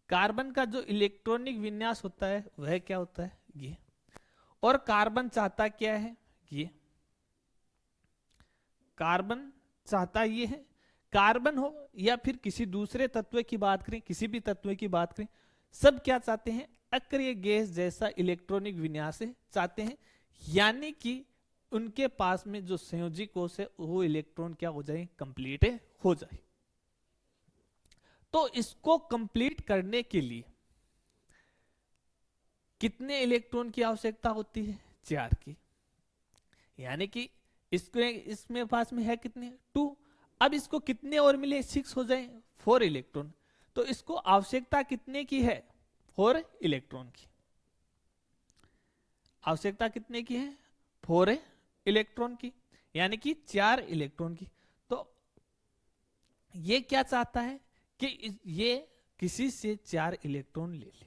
कार्बन का जो इलेक्ट्रॉनिक विन्यास होता है वह क्या होता है, ये। और कार्बन चाहता क्या है, ये कार्बन चाहता ये है, कार्बन हो या फिर किसी दूसरे तत्व की बात करें, किसी भी तत्व की बात करें, सब क्या चाहते हैं, अक्रिय गैस जैसा इलेक्ट्रॉनिक विन्यास चाहते हैं। यानी कि उनके पास में जो संयोजी कोश है वो इलेक्ट्रॉन क्या हो जाए, कंप्लीट हो जाए। तो इसको कंप्लीट करने के लिए कितने इलेक्ट्रॉन की आवश्यकता होती है? 4 की। यानी कि इसको इसमें पास में है कितने? 2। अब इसको कितने और मिले? 6 हो जाए, 4 इलेक्ट्रॉन। तो इसको आवश्यकता कितने की है? 4 इलेक्ट्रॉन की। आवश्यकता कितने की है? 4 इलेक्ट्रॉन की, यानी कि 4 इलेक्ट्रॉन की। तो ये क्या चाहता है कि ये किसी से 4 इलेक्ट्रॉन ले ले।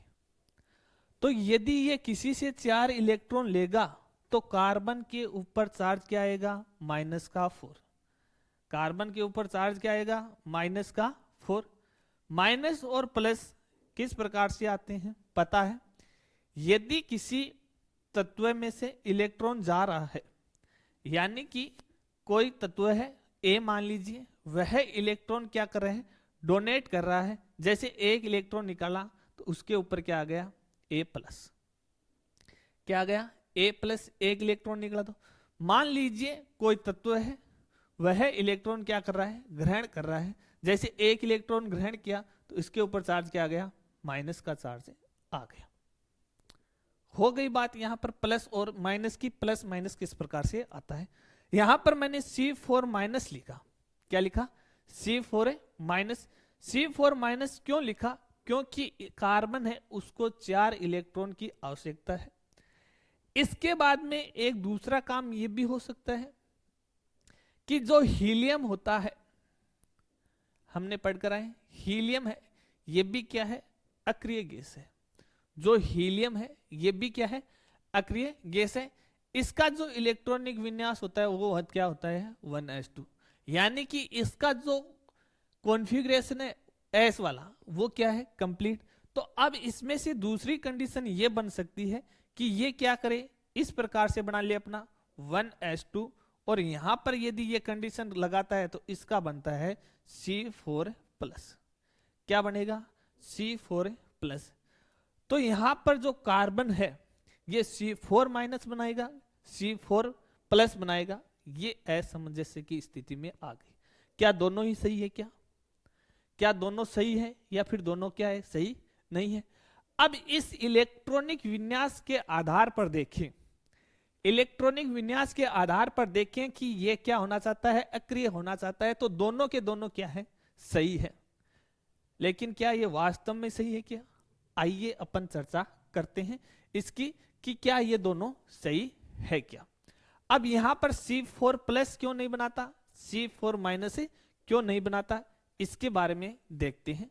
तो यदि ये किसी से 4 इलेक्ट्रॉन लेगा तो कार्बन के ऊपर चार्ज क्या आएगा? -4। कार्बन के ऊपर चार्ज क्या आएगा? -4। माइनस और प्लस किस प्रकार से आते हैं पता है? यदि किसी तत्व में से इलेक्ट्रॉन जा रहा है, यानी कि कोई तत्व है ए मान लीजिए, वह इलेक्ट्रॉन क्या कर रहे हैं? डोनेट कर रहा है। जैसे 1 इलेक्ट्रॉन निकाला तो उसके ऊपर क्या आ गया? A+। क्या आ गया? A+। 1 इलेक्ट्रॉन निकला। तो मान लीजिए कोई तत्व है, वह इलेक्ट्रॉन क्या कर रहा है? ग्रहण कर रहा है। जैसे 1 इलेक्ट्रॉन ग्रहण किया तो इसके ऊपर चार्ज क्या आ गया? माइनस का चार्ज आ गया। हो गई बात यहां पर प्लस और माइनस की। प्लस माइनस किस प्रकार से आता है? यहां पर मैंने C4- लिखा। क्या लिखा? C4-। C4- क्यों लिखा? क्योंकि कार्बन है उसको 4 इलेक्ट्रॉन की आवश्यकता है। इसके बाद में एक दूसरा काम यह भी हो सकता है कि जो हीलियम होता है, हमने पढ़कर आए, हीलियम है, यह भी क्या है? अक्रिय गैस है। जो हीलियम है यह भी क्या है? अक्रिय गैस है। इसका जो इलेक्ट्रॉनिक विन्यास होता है वो क्या होता है? 1s2। यानी कि इसका जो कॉन्फ़िगरेशन है एस वाला, वो क्या है? कंप्लीट। तो अब इसमें से दूसरी कंडीशन ये बन सकती है कि ये क्या करे? इस प्रकार से बना ले अपना 1s2, और यहां पर यदि ये कंडीशन लगाता है तो इसका बनता है C4+। क्या बनेगा? C4+। तो यहां पर जो कार्बन है ये C4- बनाएगा, C4+ बनाएगा। ये असमंजस्य की स्थिति में आ गई। क्या दोनों ही सही है? क्या दोनों सही है या फिर दोनों क्या है? सही नहीं है। अब इस इलेक्ट्रॉनिक विन्यास के आधार पर देखें, इलेक्ट्रॉनिक विन्यास के आधार पर देखें कि ये क्या होना चाहता है? अक्रिय होना चाहता है। तो दोनों के दोनों क्या है? सही है। लेकिन क्या ये वास्तव में सही है क्या? आइए अपन चर्चा करते हैं इसकी कि क्या ये दोनों सही है क्या। अब यहां पर C4+ क्यों नहीं बनाता? C4- क्यों नहीं बनाता? इसके बारे में देखते हैं।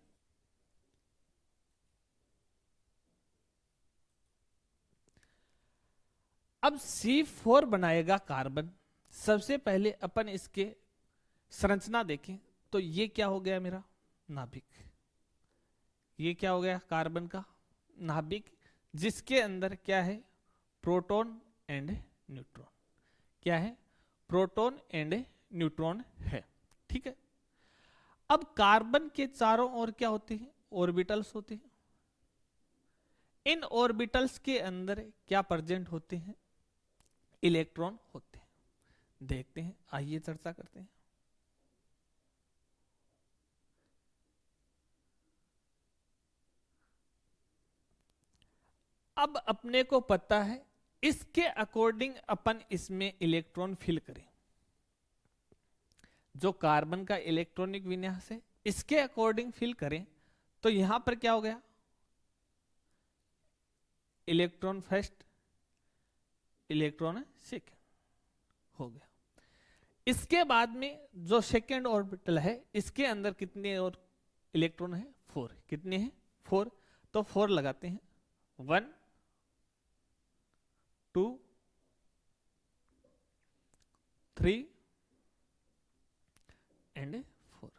अब C4 बनाएगा कार्बन। सबसे पहले अपन इसके संरचना देखें तो ये क्या हो गया मेरा? नाभिक। ये क्या हो गया? कार्बन का नाभिक, जिसके अंदर क्या है? Proton and neutron. क्या है? प्रोटॉन एंड न्यूट्रॉन है। ठीक है। अब कार्बन के चारों ओर क्या होते हैं? ऑर्बिटल्स होते हैं। इन ऑर्बिटल्स के अंदर क्या प्रेजेंट होते हैं? इलेक्ट्रॉन होते हैं। देखते हैं, आइए चर्चा करते हैं। अब अपने को पता है, इसके अकॉर्डिंग अपन इसमें इलेक्ट्रॉन फिल करें। जो कार्बन का इलेक्ट्रॉनिक विन्यास है इसके अकॉर्डिंग फिल करें तो यहां पर क्या हो गया? इलेक्ट्रॉन फर्स्ट, इलेक्ट्रॉन सेकेंड हो गया। इसके बाद में जो सेकेंड ऑर्बिटल है इसके अंदर कितने और इलेक्ट्रॉन है? 4। कितने हैं? 4। तो 4 लगाते हैं। 1 2 3 एंड 4।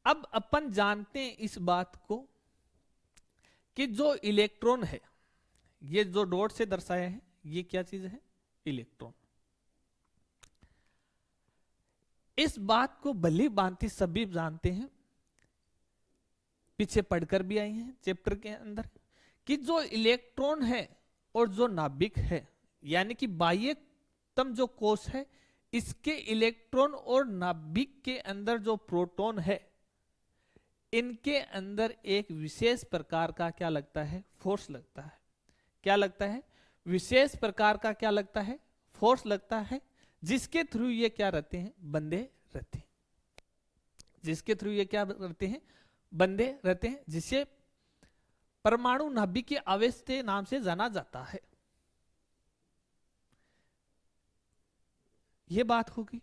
अब अपन जानते हैं इस बात को कि जो इलेक्ट्रॉन है, ये जो डॉट से दर्शाया है, ये क्या चीज है? इलेक्ट्रॉन। इस बात को भली भांति सभी जानते हैं, पीछे पढ़कर भी आए हैं चैप्टर के अंदर, कि जो इलेक्ट्रॉन है और जो नाभिक है, यानी कि बाह्यतम जो कोश है, इसके इलेक्ट्रॉन और नाभिक के अंदर जो प्रोटॉन है, इनके अंदर एक विशेष प्रकार का क्या लगता है, फोर्स लगता है। क्या लगता है, विशेष प्रकार का क्या लगता है, फोर्स लगता है, जिसके थ्रू ये क्या रहते हैं, बंधे रहते हैं। जिसके थ्रू ये क्या रहते हैं, बंधे रहते हैं, जिसे परमाणु नाभिक के आवेश के नाम से जाना जाता है। ये बात होगी।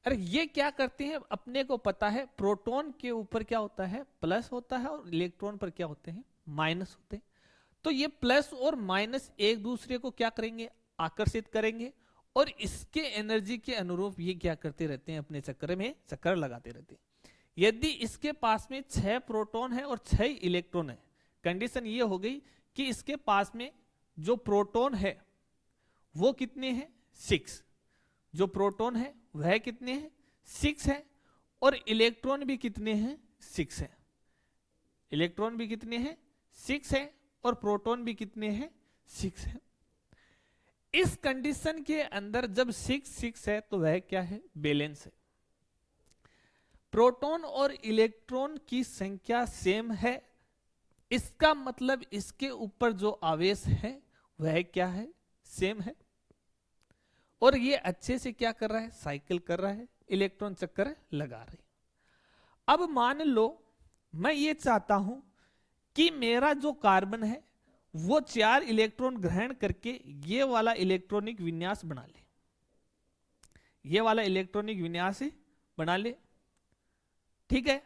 अरे ये क्या करते हैं, अपने को पता है प्रोटॉन के ऊपर क्या होता है, प्लस होता है, और इलेक्ट्रॉन पर क्या होते हैं, माइनस होते हैं। तो ये प्लस और माइनस एक दूसरे को क्या करेंगे, आकर्षित करेंगे, और इसके एनर्जी के अनुरूप ये क्या करते रहते हैं, अपने चक्कर में चक्कर लगाते रहते हैं। यदि इसके पास में 6 प्रोटॉन है और 6 इलेक्ट्रॉन है, कंडीशन ये हो गई कि इसके पास में जो प्रोटॉन है वो कितने हैं, 6। जो प्रोटॉन है वह कितने हैं, 6 है, और इलेक्ट्रॉन भी कितने हैं, 6 है। इलेक्ट्रॉन भी कितने हैं, 6 है, और प्रोटॉन भी कितने हैं, 6 है। इस कंडीशन के अंदर जब 6 है तो वह क्या है, बैलेंस है। प्रोटॉन और इलेक्ट्रॉन की संख्या सेम है, इसका मतलब इसके ऊपर जो आवेश है वह क्या है, सेम है, और ये अच्छे से क्या कर रहा है, साइकिल कर रहा है, इलेक्ट्रॉन चक्कर लगा रहे हैं। अब मान लो मैं ये चाहता हूं कि मेरा जो कार्बन है वो 4 इलेक्ट्रॉन ग्रहण करके ये वाला इलेक्ट्रॉनिक विन्यास बना ले, ये वाला इलेक्ट्रॉनिक विन्यास बना ले। ठीक है,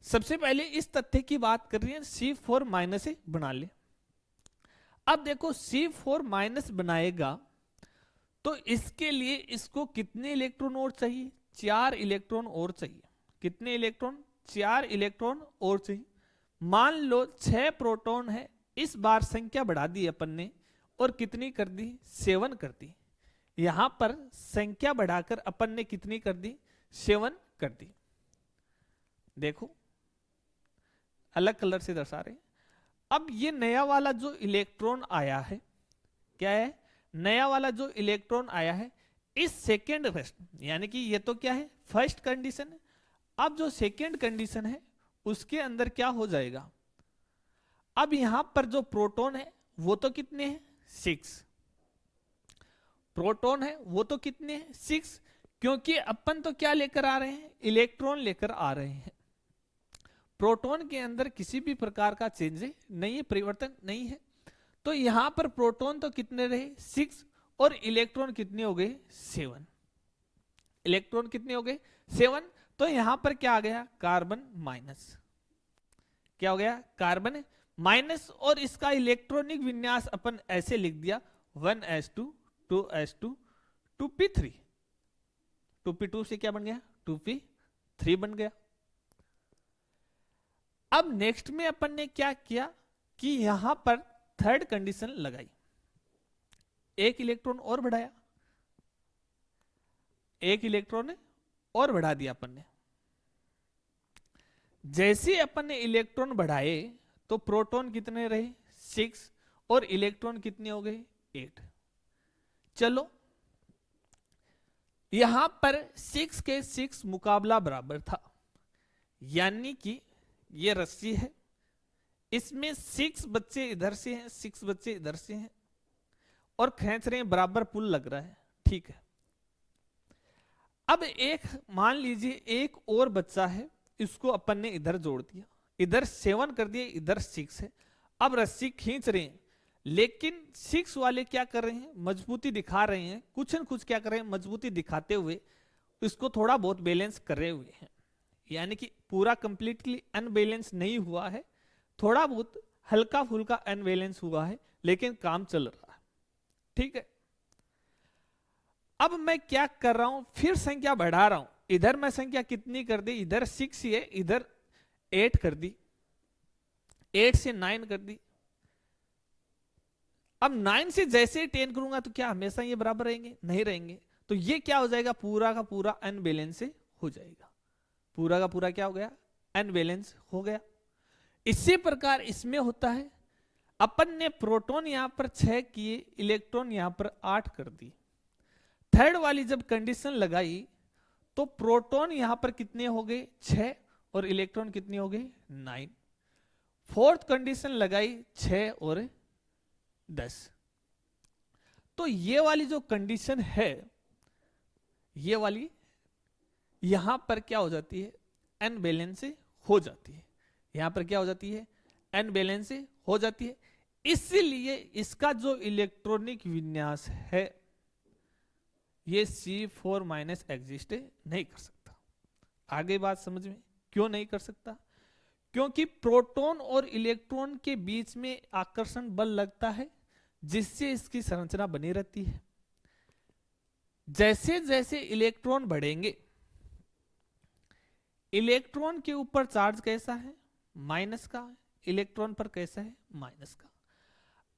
सबसे पहले इस तथ्य की बात कर रही है, C4 माइनस बना ले। अब देखो C4 माइनस बनाएगा तो इसके लिए इसको कितने इलेक्ट्रॉन और चाहिए, 4 इलेक्ट्रॉन और चाहिए। कितने इलेक्ट्रॉन, 4 इलेक्ट्रॉन और चाहिए। मान लो 6 प्रोटॉन है, इस बार संख्या बढ़ा दी अपन ने, और कितनी कर दी, 7 कर दी। यहां पर संख्या बढ़ाकर अपन ने कितनी कर दी, 7 कर दी। देखो अलग कलर से दर्शा रहे हैं। अब ये नया वाला जो इलेक्ट्रॉन आया है, क्या है, नया वाला जो इलेक्ट्रॉन आया है, इस सेकेंड फर्स्ट, यानी कि ये तो क्या है, फर्स्ट कंडीशन है। अब जो सेकेंड कंडीशन है उसके अंदर क्या हो जाएगा, अब यहां पर जो प्रोटॉन है वो तो कितने हैं, 6। प्रोटॉन है वो तो कितने हैं, 6, क्योंकि अपन तो क्या लेकर आ रहे हैं, इलेक्ट्रॉन लेकर आ रहे हैं। प्रोटॉन के अंदर किसी भी प्रकार का चेंज नहीं है, परिवर्तन नहीं है। तो यहां पर प्रोटॉन तो कितने रहे, 6, और इलेक्ट्रॉन कितने हो गए, 7। इलेक्ट्रॉन कितने हो गए, 7। तो यहां पर क्या आ गया, कार्बन माइनस। क्या हो गया, कार्बन माइनस, और इसका इलेक्ट्रॉनिक विन्यास अपन ऐसे लिख दिया, 1s2 2s2 2p3। 2p2 से क्या बन गया, 2p3 बन गया। अब नेक्स्ट में अपन ने क्या किया कि यहां पर थर्ड कंडीशन लगाई, एक इलेक्ट्रॉन और बढ़ाया, एक इलेक्ट्रॉन और बढ़ा दिया अपन ने। जैसे अपन ने इलेक्ट्रॉन बढ़ाए तो प्रोटॉन कितने रहे, 6, और इलेक्ट्रॉन कितने हो गए, 8। चलो यहां पर 6 के 6 मुकाबला बराबर था, यानी कि ये रस्सी है, इसमें 6 बच्चे इधर से हैं, 6 बच्चे इधर से हैं, और खींच रहे हैं, बराबर पुल लग रहा है। ठीक है, अब एक मान लीजिए एक और बच्चा है, इसको अपन ने इधर जोड़ दिया, इधर 7 कर दिया, इधर 6 है। अब रस्सी खींच रहे हैं, लेकिन 6 वाले क्या कर रहे हैं, मजबूती दिखा रहे हैं, कुछ न कुछ क्या कर रहे हैं, मजबूती दिखाते हुए इसको थोड़ा बहुत बैलेंस कर रहे हुए हैं। यानी कि पूरा कंप्लीटली अनबैलेंस नहीं हुआ है, थोड़ा बहुत हल्का फुल्का अनबैलेंस हुआ है, लेकिन काम चल रहा है। ठीक है, अब मैं क्या कर रहा हूं, फिर संख्या बढ़ा रहा हूं। इधर मैं संख्या कितनी कर दी, इधर 6 है, इधर 8 कर दी, 8 से 9 कर दी। अब 9 से जैसे 10 करूंगा तो क्या हमेशा ये बराबर रहेंगे, नहीं रहेंगे। तो ये क्या हो जाएगा, पूरा का पूरा अनबैलेंस हो जाएगा, पूरा का पूरा क्या हो गया, अनबैलेंस हो गया। इसी प्रकार इसमें होता है, अपन ने प्रोटॉन यहां पर 6 किए, इलेक्ट्रॉन यहां पर 8 कर दी। थर्ड वाली जब कंडीशन लगाई तो प्रोटॉन यहां पर कितने हो गए, 6, और इलेक्ट्रॉन कितनी हो गई 9। फोर्थ कंडीशन लगाई 6 और 10। तो ये वाली जो कंडीशन है, ये वाली यहां पर क्या हो जाती है, अनबैलेंस हो जाती है। यहां पर क्या हो जाती है, अनबैलेंस हो जाती है। इसलिए इसका जो इलेक्ट्रॉनिक विन्यास है ये C4 माइनस एग्जिस्ट नहीं कर सकता। आगे बात समझ में, क्यों नहीं कर सकता? क्योंकि प्रोटॉन और इलेक्ट्रॉन के बीच में आकर्षण बल लगता है जिससे इसकी संरचना बनी रहती है। जैसे जैसे इलेक्ट्रॉन बढ़ेंगे, इलेक्ट्रॉन के ऊपर चार्ज कैसा है, माइनस का, इलेक्ट्रॉन पर कैसा है, माइनस का।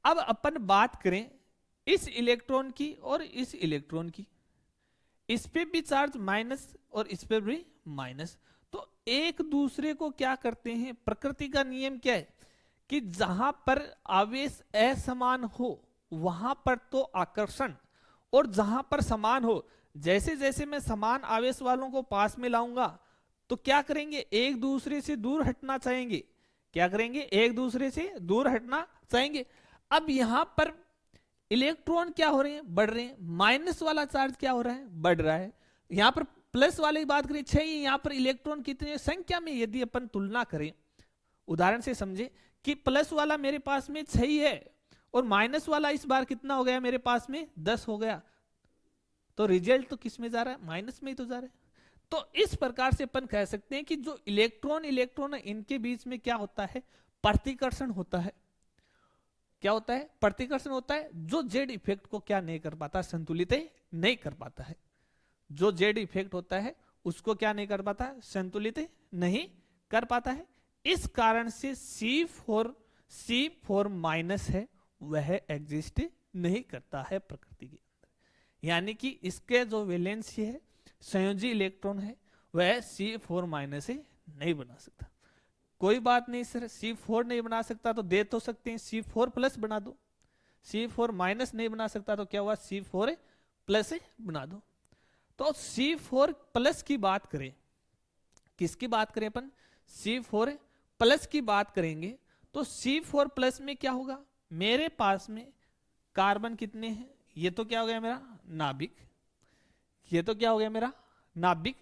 अब अपन बात करें इस इलेक्ट्रॉन की और इस इलेक्ट्रॉन की, इस पे भी चार्ज माइनस और इस पे भी माइनस। तो एक दूसरे को क्या करते हैं, प्रकृति का नियम क्या है कि जहां पर आवेश असमान हो वहां पर तो आकर्षण, और जहां पर समान हो, जैसे जैसे मैं समान आवेश वालों को पास में लाऊंगा तो क्या करेंगे, एक दूसरे से दूर हटना चाहेंगे। क्या करेंगे, एक दूसरे से दूर हटना चाहेंगे। अब यहां पर इलेक्ट्रॉन क्या हो रहे हैं, बढ़ रहे हैं, माइनस वाला चार्ज क्या हो रहा है, बढ़ रहा है। यहां पर प्लस वाले की बात करें 6, यहां पर इलेक्ट्रॉन कितने संख्या में यदि अपन तुलना करें, उदाहरण से समझे कि प्लस वाला मेरे पास में 6 है और माइनस वाला इस बार कितना हो गया मेरे पास में 10 हो गया, तो रिजल्ट तो किस में जा रहा है, माइनस में ही तो जा रहा है। तो इस प्रकार से अपन कह सकते हैं कि जो इलेक्ट्रॉन इलेक्ट्रॉन है इनके बीच में क्या होता है, प्रतिकर्षण होता है। क्या होता है, प्रतिकर्षण होता है, जो जेड इफेक्ट को क्या नहीं कर पाता, संतुलित नहीं कर पाता है। जो जेड इफेक्ट होता है उसको क्या नहीं कर पाता, संतुलित नहीं कर पाता है। इस कारण से C4 माइनस है वह एग्जिस्ट नहीं करता है प्रकृति के अंदर। यानी कि इसके जो वैलेंसी है, संयोजी इलेक्ट्रॉन है, वह C4 माइनस नहीं बना सकता। कोई बात नहीं सर, C4 नहीं बना सकता तो दे तो सकते हैं C4 प्लस बना दो। C4 माइनस नहीं बना सकता तो क्या हुआ, C4 प्लस बना दो। तो C4 प्लस की बात करें, किसकी बात करें अपन, C4 प्लस की बात करेंगे तो C4 प्लस में क्या होगा, मेरे पास में कार्बन कितने हैं, ये तो क्या हो गया मेरा नाभिक, ये तो क्या हो गया मेरा नाभिक,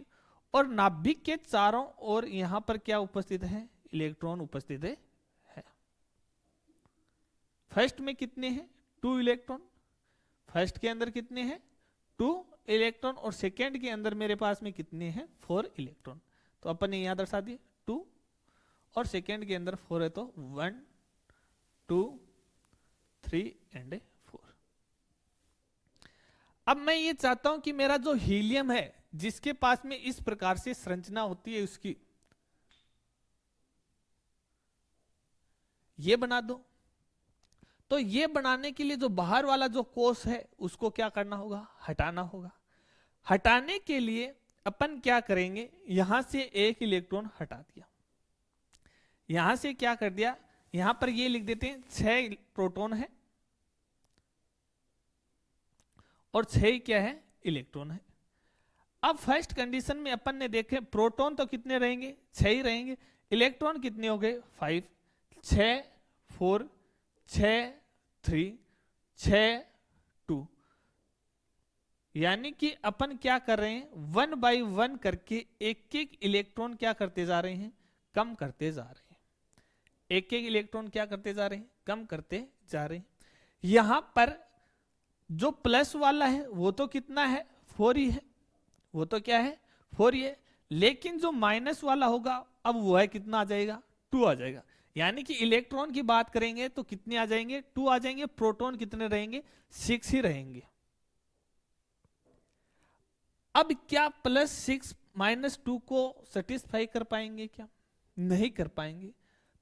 और नाभिक के चारों ओर यहां पर क्या उपस्थित है, इलेक्ट्रॉन उपस्थित है। फर्स्ट में कितने हैं, 2 इलेक्ट्रॉन, फर्स्ट के अंदर कितने हैं 2 इलेक्ट्रॉन, और सेकेंड के अंदर मेरे पास में कितने हैं 4 इलेक्ट्रॉन। तो अपन ने यहां दर्शा दिए 2 और सेकेंड के अंदर 4 है, तो 1 2 3 एंड 4। अब मैं ये चाहता हूं कि मेरा जो हीलियम है जिसके पास में इस प्रकार से संरचना होती है उसकी, ये बना दो। तो ये बनाने के लिए जो बाहर वाला जो कोष है उसको क्या करना होगा, हटाना होगा। हटाने के लिए अपन क्या करेंगे, यहां से एक इलेक्ट्रॉन हटा दिया, यहां से क्या कर दिया, यहां पर ये लिख देते हैं 6 प्रोटॉन है और 6 क्या है, इलेक्ट्रॉन है। अब फर्स्ट कंडीशन में अपन ने देखे प्रोटॉन तो कितने रहेंगे, 6 ही रहेंगे, इलेक्ट्रॉन कितने हो गए 5, 6 4 6 3 6 2, यानी कि अपन क्या कर रहे हैं 1 बाई 1 करके एक एक इलेक्ट्रॉन क्या करते जा रहे हैं, कम करते जा रहे हैं। एक एक इलेक्ट्रॉन क्या करते जा रहे हैं, कम करते जा रहे हैं। यहां पर जो प्लस वाला है वो तो कितना है 4 ही है, वो तो क्या है 4 ही है, लेकिन जो माइनस वाला होगा अब वो है कितना आ जाएगा 2 आ जाएगा। यानी कि इलेक्ट्रॉन की बात करेंगे तो कितने आ जाएंगे 2 आ जाएंगे, प्रोटॉन कितने रहेंगे 6 ही रहेंगे। अब क्या +6 -2 को सेटिस्फाई कर पाएंगे, क्या नहीं कर पाएंगे।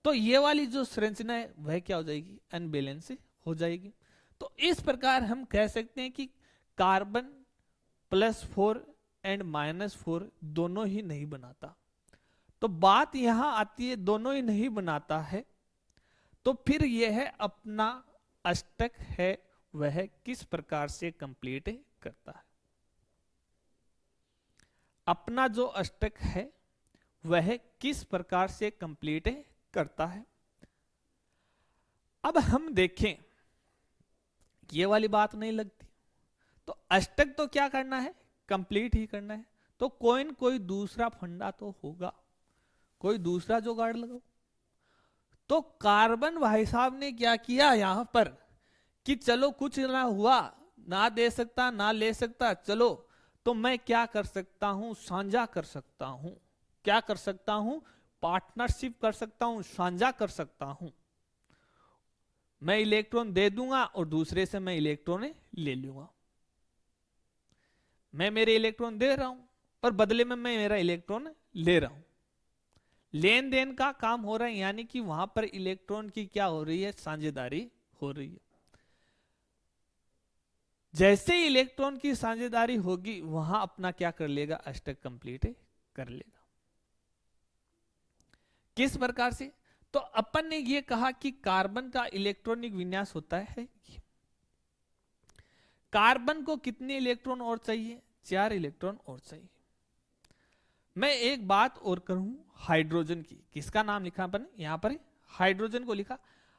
तो ये वाली जो संरचना है वह क्या हो जाएगी, अनबैलेंस हो जाएगी। तो इस प्रकार हम कह सकते हैं कि कार्बन +4 एंड -4 दोनों ही नहीं बनाता। तो बात यहां आती है दोनों ही नहीं बनाता है, तो फिर यह है अपना अष्टक है वह किस प्रकार से कंप्लीट करता है। अपना जो अष्टक है वह किस प्रकार से कंप्लीट करता है। अब हम देखें, ये वाली बात नहीं लगती, तो अष्टक तो क्या करना है, कंप्लीट ही करना है। तो कोई दूसरा फंडा तो होगा, कोई दूसरा जुगाड़ लगाओ। तो कार्बन भाई साहब ने क्या किया यहां पर कि चलो कुछ ना हुआ, ना दे सकता ना ले सकता, चलो तो मैं क्या कर सकता हूं, साझा कर सकता हूं। क्या कर सकता हूं, पार्टनरशिप कर सकता हूं, साझा कर सकता हूं। मैं इलेक्ट्रॉन दे दूंगा और दूसरे से मैं इलेक्ट्रॉन ले लूंगा। मैं मेरे इलेक्ट्रॉन दे रहा हूं और बदले में मैं मेरा इलेक्ट्रॉन ले रहा हूं। लेन देन का काम हो रहा है, यानी कि वहां पर इलेक्ट्रॉन की क्या हो रही है, साझेदारी हो रही है। जैसे ही इलेक्ट्रॉन की साझेदारी होगी वहां अपना क्या कर लेगा, अष्टक कंप्लीट कर लेगा। किस प्रकार से, तो अपन ने ये कहा कि कार्बन का इलेक्ट्रॉनिक विन्यास होता है। कार्बन को कितने इलेक्ट्रॉन और चाहिए, 4 इलेक्ट्रॉन और चाहिए। मैं एक बात और कहूं हाइड्रोजन की, किसका नाम लिखा अपन यहां पर, हाइड्रोजन को लिखा।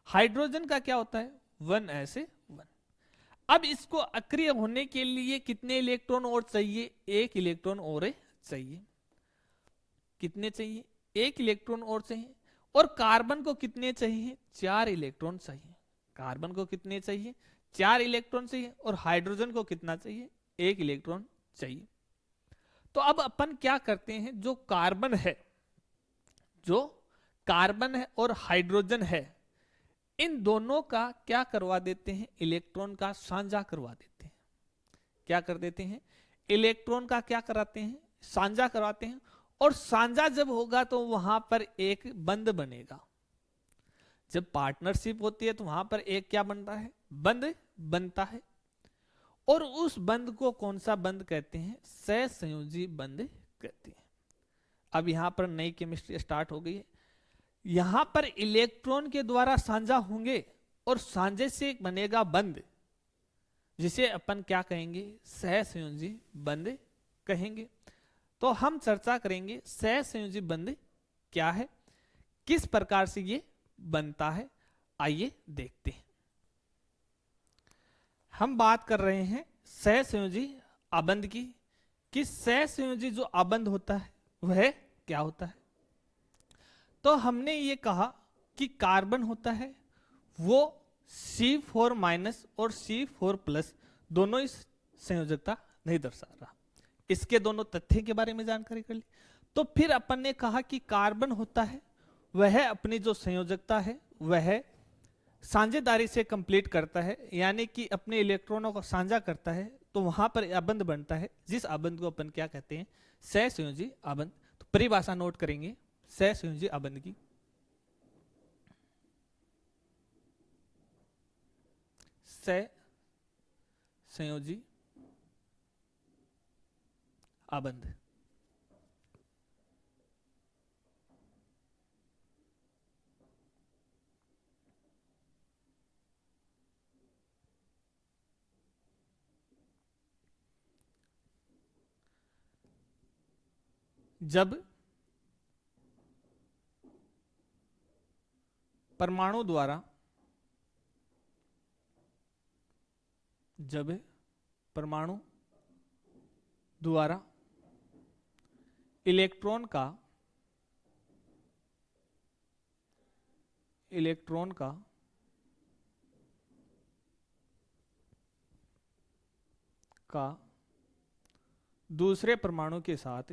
हाइड्रोजन का क्या होता है, 1s1। अब इसको अक्रिय होने के लिए कितने इलेक्ट्रॉन और चाहिए, 1 इलेक्ट्रॉन और चाहिए। कितने चाहिए, 1 इलेक्ट्रॉन और चाहिए। और कार्बन को कितने चाहिए, 4 इलेक्ट्रॉन चाहिए। कार्बन को कितने चाहिए, 4 इलेक्ट्रॉन चाहिए। और हाइड्रोजन को कितना चाहिए, 1 इलेक्ट्रॉन चाहिए। तो अब अपन क्या करते हैं, जो कार्बन है, जो कार्बन है और हाइड्रोजन है, इन दोनों का क्या करवा देते हैं, इलेक्ट्रॉन का साझा करवा देते हैं। क्या कर देते हैं, इलेक्ट्रॉन का क्या कराते हैं, साझा करवाते हैं। और साझा जब होगा तो वहां पर एक बंध बनेगा। जब पार्टनरशिप होती है तो वहां पर एक क्या बनता है, बंध बनता है। और उस बंध को कौन सा बंध कहते हैं, सहसंयोजी बंध कहते हैं। अब यहां पर नई केमिस्ट्री स्टार्ट हो गई है। यहां पर इलेक्ट्रॉन के द्वारा साझा होंगे और साझे से बनेगा बंध, जिसे अपन क्या कहेंगे, सहसंयोजी बंध कहेंगे। तो हम चर्चा करेंगे सहसंयोजी बंध क्या है, किस प्रकार से ये बनता है। आइए देखते हैं। हम बात कर रहे हैं सहसंयोजी आबंध की, कि सहसंयोजी जो आबंध होता है वह क्या होता है। तो हमने ये कहा कि कार्बन होता है वो C4- और C4+ दोनों इस संयोजकता नहीं दर्शा रहा। इसके दोनों तथ्य के बारे में जानकारी कर ली। तो फिर अपन ने कहा कि कार्बन होता है वह अपनी जो संयोजकता है वह साझेदारी से कंप्लीट करता है, यानी कि अपने इलेक्ट्रॉनों को साझा करता है। तो वहां पर आबंध बनता है, जिस आबंध को अपन क्या कहते हैं, सहसंयोजी आबंध। तो परिभाषा नोट करेंगे सहसंयोजी आबंध की। सहसंयोजी आबंध जब परमाणु द्वारा, जब परमाणु द्वारा इलेक्ट्रॉन का, इलेक्ट्रॉन का का दूसरे परमाणु के साथ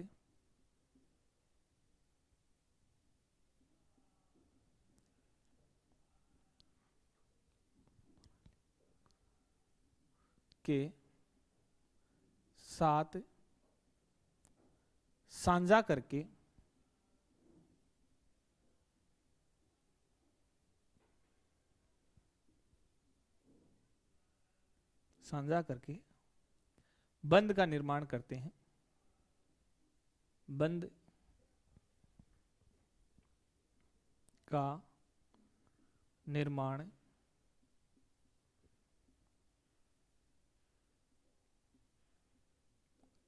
के साथ साझा करके साझा करके बंध का निर्माण करते हैं। बंध का निर्माण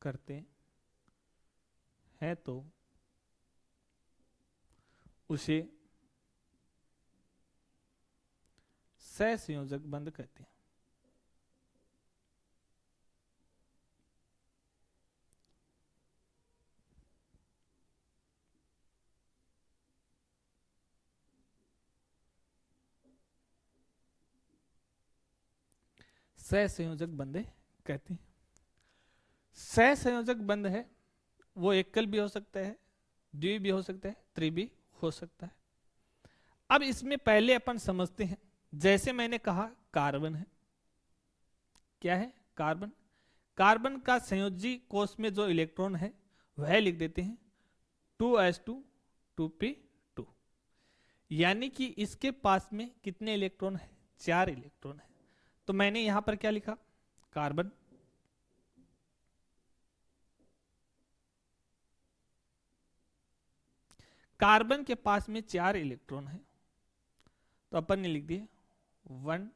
करते हैं तो उसे सहसंयोजक बंध कहते हैं। सहसंयोजक बंधे कहते हैं। सहसंयोजक बंध है वो एकल भी हो सकता है, द्वि भी हो सकता है, त्रि भी हो सकता है। अब इसमें पहले अपन समझते हैं, जैसे मैंने कहा कार्बन है, क्या है कार्बन। कार्बन का संयोजी कोष में जो इलेक्ट्रॉन है वह लिख देते हैं 2s2 2p2, यानी कि इसके पास में कितने इलेक्ट्रॉन है, 4 इलेक्ट्रॉन है। तो मैंने यहां पर क्या लिखा, कार्बन। कार्बन के पास में 4 इलेक्ट्रॉन है, तो अपन ने लिख दिए 1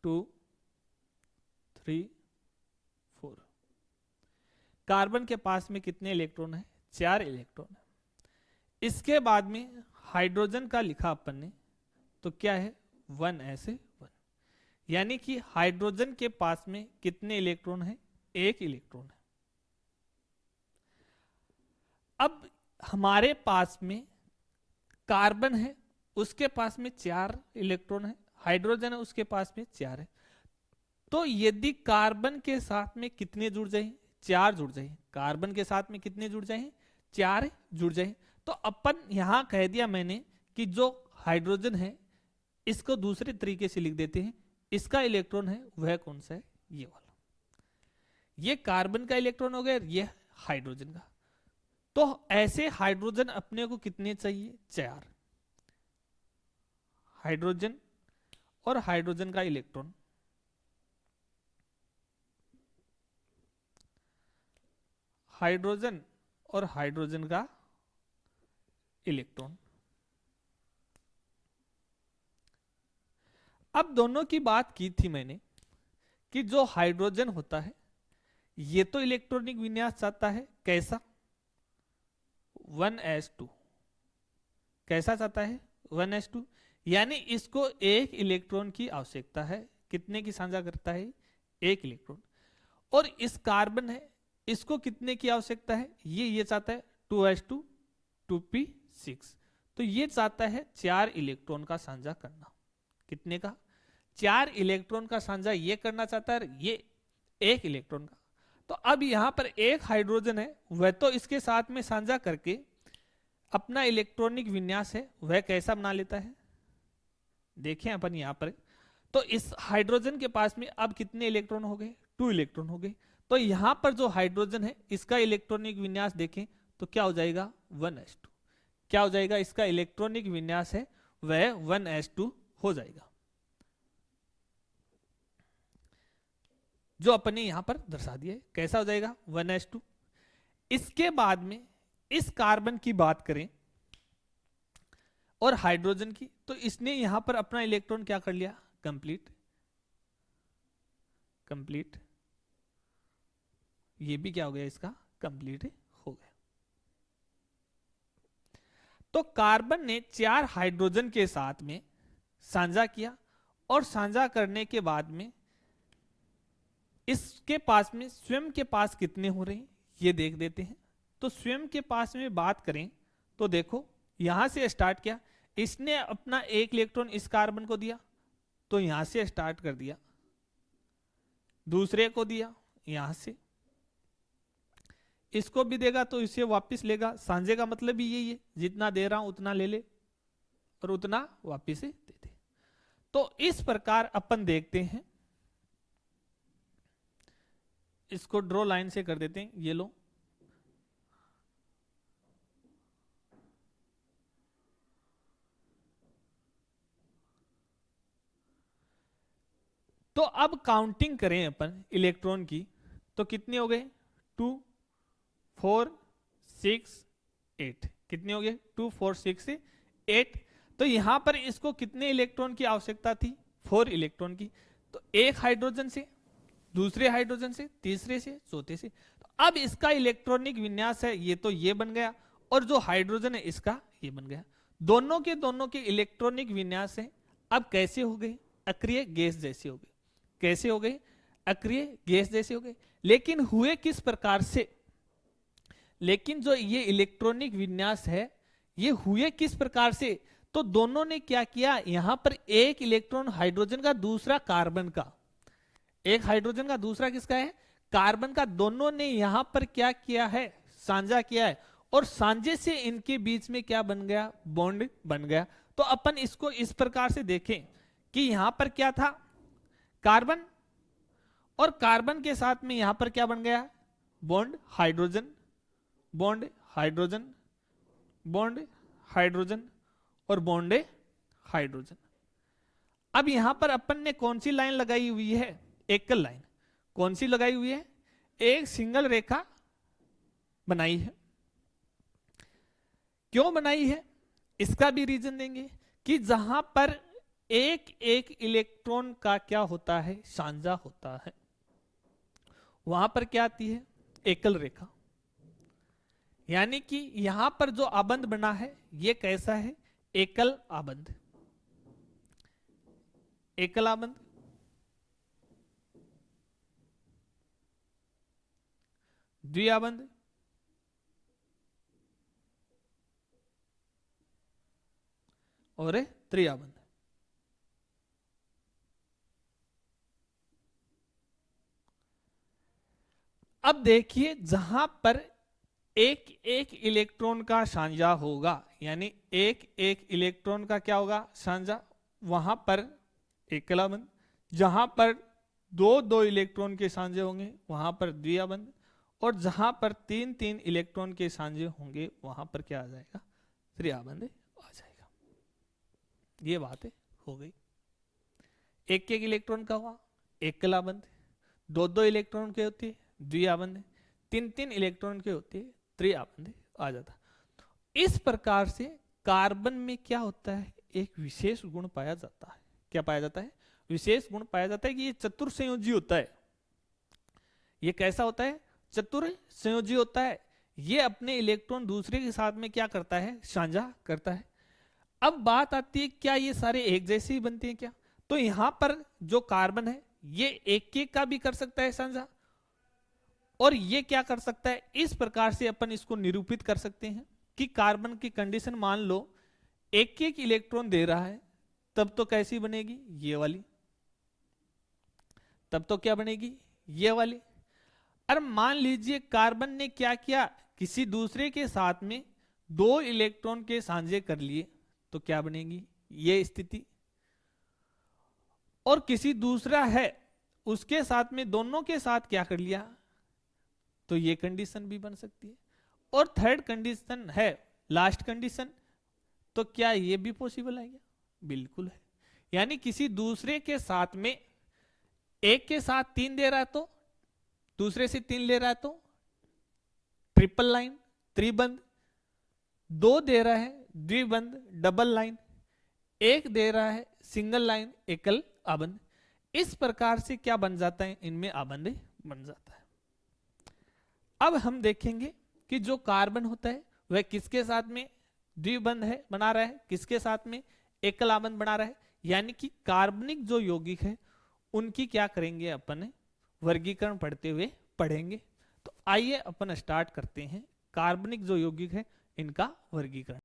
2 3 4। कार्बन के पास में कितने इलेक्ट्रॉन है, 4 इलेक्ट्रॉन है। इसके बाद में हाइड्रोजन का लिखा अपन ने, तो क्या है 1s1, यानी कि हाइड्रोजन के पास में कितने इलेक्ट्रॉन है, 1 इलेक्ट्रॉन है। अब हमारे पास में कार्बन है, उसके पास में 4 इलेक्ट्रॉन है, हाइड्रोजन है उसके पास में 4 है। तो यदि कार्बन के साथ में कितने जुड़ जाए, 4 जुड़ जाए, कार्बन के साथ में कितने जुड़ जाए, 4 जुड़ जाए, तो अपन यहां कह दिया मैंने कि जो हाइड्रोजन है इसको दूसरे तरीके से लिख देते हैं, इसका इलेक्ट्रॉन है वह कौन सा है, ये वाला। ये कार्बन का इलेक्ट्रॉन हो गया, ये हाइड्रोजन का। तो ऐसे हाइड्रोजन अपने को कितने चाहिए, 4। हाइड्रोजन और हाइड्रोजन का इलेक्ट्रॉन, हाइड्रोजन और हाइड्रोजन का इलेक्ट्रॉन। अब दोनों की बात की थी मैंने कि जो हाइड्रोजन होता है ये तो इलेक्ट्रॉनिक विन्यास चाहता है, कैसा, 1s2। कैसा चाहता है, 1s2, यानी इसको 1 इलेक्ट्रॉन की आवश्यकता है। कितने की साझा करता है, 1 इलेक्ट्रॉन। और इस कार्बन है, इसको कितने की आवश्यकता है, ये चाहता है 2s2 2p6। तो ये चाहता है 4 इलेक्ट्रॉन का साझा करना। कितने का, 4 इलेक्ट्रॉन का साझा ये करना चाहता है, ये 1 इलेक्ट्रॉन का। तो अब यहां पर एक हाइड्रोजन है, वह तो इसके साथ में साझा करके अपना इलेक्ट्रॉनिक विन्यास है वह कैसा बना लेता है, देखें अपन यहां पर। तो इस हाइड्रोजन के पास में अब कितने इलेक्ट्रॉन हो गए, 2 इलेक्ट्रॉन हो गए। तो यहां पर जो हाइड्रोजन है इसका इलेक्ट्रॉनिक विन्यास देखें तो क्या हो जाएगा, 1s2। क्या हो जाएगा, इसका इलेक्ट्रॉनिक विन्यास है वह 1s2 हो जाएगा, जो अपने यहां पर दर्शा दिया है। कैसा हो जाएगा, 1s2। इसके बाद में इस कार्बन की बात करें और हाइड्रोजन की, तो इसने यहां पर अपना इलेक्ट्रॉन क्या कर लिया, कंप्लीट। कंप्लीट, ये भी क्या हो गया, इसका कंप्लीट हो गया। तो कार्बन ने 4 हाइड्रोजन के साथ में साझा किया, और साझा करने के बाद में इसके पास में स्वयं के पास कितने हो रहे हैं ये देख देते हैं। तो स्वयं के पास में बात करें तो देखो यहां से स्टार्ट किया, इसने अपना 1 इलेक्ट्रॉन इस कार्बन को दिया, तो यहां से स्टार्ट कर दिया, दूसरे को दिया यहां से, इसको भी देगा तो इसे वापस लेगा। सांझे का मतलब भी यही है, जितना दे रहा हूं उतना ले ले और उतना वापस दे दे। तो इस प्रकार अपन देखते हैं, इसको ड्रॉ लाइन से कर देते हैं, ये लो। तो अब काउंटिंग करें अपन इलेक्ट्रॉन की, तो कितने हो गए, 2 4 6 8। कितने हो गए, 2 4 6 8। तो यहां पर इसको कितने इलेक्ट्रॉन की आवश्यकता थी, 4 इलेक्ट्रॉन की। तो एक हाइड्रोजन से, दूसरे हाइड्रोजन से, तीसरे से, चौथे से। तो अब इसका इलेक्ट्रॉनिक विन्यास है ये, तो ये बन गया, और जो हाइड्रोजन है इसका ये बन गया। दोनों के इलेक्ट्रॉनिक विन्यास है अब कैसे हो गए, अक्रिय गैस जैसे हो गए। कैसे हो गए, अक्रिय गैस जैसे हो गए। लेकिन हुए किस प्रकार से, लेकिन जो ये इलेक्ट्रॉनिक विन्यास है ये हुए किस प्रकार से, तो दोनों ने क्या किया, यहां पर एक इलेक्ट्रॉन हाइड्रोजन का, दूसरा कार्बन का, एक हाइड्रोजन का दूसरा किसका है, कार्बन का, दोनों ने यहां पर क्या किया है, साझा किया है, और साझे से इनके बीच में क्या बन गया, बॉन्ड बन गया। तो अपन इसको इस प्रकार से देखें कि यहां पर क्या था, कार्बन, और कार्बन के साथ में यहां पर क्या बन गया, bond hydrogen, bond hydrogen, bond hydrogen, और बॉन्ड हाइड्रोजन। अब यहां पर अपन ने कौन सी लाइन लगाई हुई है, एकल लाइन। कौन सी लगाई हुई है, एक सिंगल रेखा बनाई है। क्यों बनाई है, इसका भी रीजन देंगे कि जहां पर एक एक इलेक्ट्रॉन का क्या होता है, साझा होता है, वहां पर क्या आती है, एकल रेखा। यानी कि यहां पर जो आबंध बना है ये कैसा है, एकल आबंध, एकल आबंध। द्विआबंध, और त्रिआबंध। अब देखिए जहां पर एक एक इलेक्ट्रॉन का साझा होगा, यानी एक एक इलेक्ट्रॉन का क्या होगा, साझा, वहां पर एकलाबंध। जहां पर दो दो इलेक्ट्रॉन के साझे होंगे वहां पर द्विआबंध, और जहां पर तीन तीन इलेक्ट्रॉन के साझे होंगे वहां पर क्या आ जाएगा, त्रिआबंध आ जाएगा। ये बात हो गई। एक एक इलेक्ट्रॉन का हुआ एकलाबंध, दो दो इलेक्ट्रॉन के होती है द्विआबंध, तीन तीन इलेक्ट्रॉन के होती है त्रिआबंध आ जाता। इस प्रकार से कार्बन में क्या होता है, एक विशेष गुण पाया जाता है। क्या पाया जाता है, विशेष गुण पाया जाता है कि ये चतुर संयोजी होता है। ये कैसा होता है, चतुर संयोजी होता है। ये अपने इलेक्ट्रॉन दूसरे के साथ में क्या करता है, साझा करता है। अब बात आती है क्या ये सारे एक जैसे ही बनते हैं क्या, तो यहां पर जो कार्बन है ये एक एक का भी कर सकता है साझा, और ये क्या कर सकता है, इस प्रकार से अपन इसको निरूपित कर सकते हैं कि कार्बन की कंडीशन मान लो एक एक इलेक्ट्रॉन दे रहा है, तब तो कैसी बनेगी, ये वाली, तब तो क्या बनेगी, ये वाली। और मान लीजिए कार्बन ने क्या किया, किसी दूसरे के साथ में दो इलेक्ट्रॉन के साझे कर लिए, तो क्या बनेगी, ये स्थिति। और किसी दूसरा है उसके साथ में दोनों के साथ क्या कर लिया, तो ये कंडीशन भी बन सकती है। और थर्ड कंडीशन है लास्ट कंडीशन, तो क्या ये भी पॉसिबल है क्या, बिल्कुल है। यानी किसी दूसरे के साथ में एक के साथ तीन दे रहा है तो दूसरे से तीन ले रहा है तो ट्रिपल लाइन त्रिबंध, दो दे रहा है द्विबंध डबल लाइन, एक दे रहा है सिंगल लाइन एकल आबंध। इस प्रकार से क्या बन जाता है, इनमें आबंध बन जाता है। अब हम देखेंगे कि जो कार्बन होता है वह किसके साथ में द्विबंध है बना रहा है, किसके साथ में एकल आबंध बना रहा है। यानी कि कार्बनिक जो यौगिक है उनकी क्या करेंगे अपन वर्गीकरण पढ़ते हुए पढ़ेंगे। तो आइए अपन स्टार्ट करते हैं कार्बनिक जो यौगिक है इनका वर्गीकरण।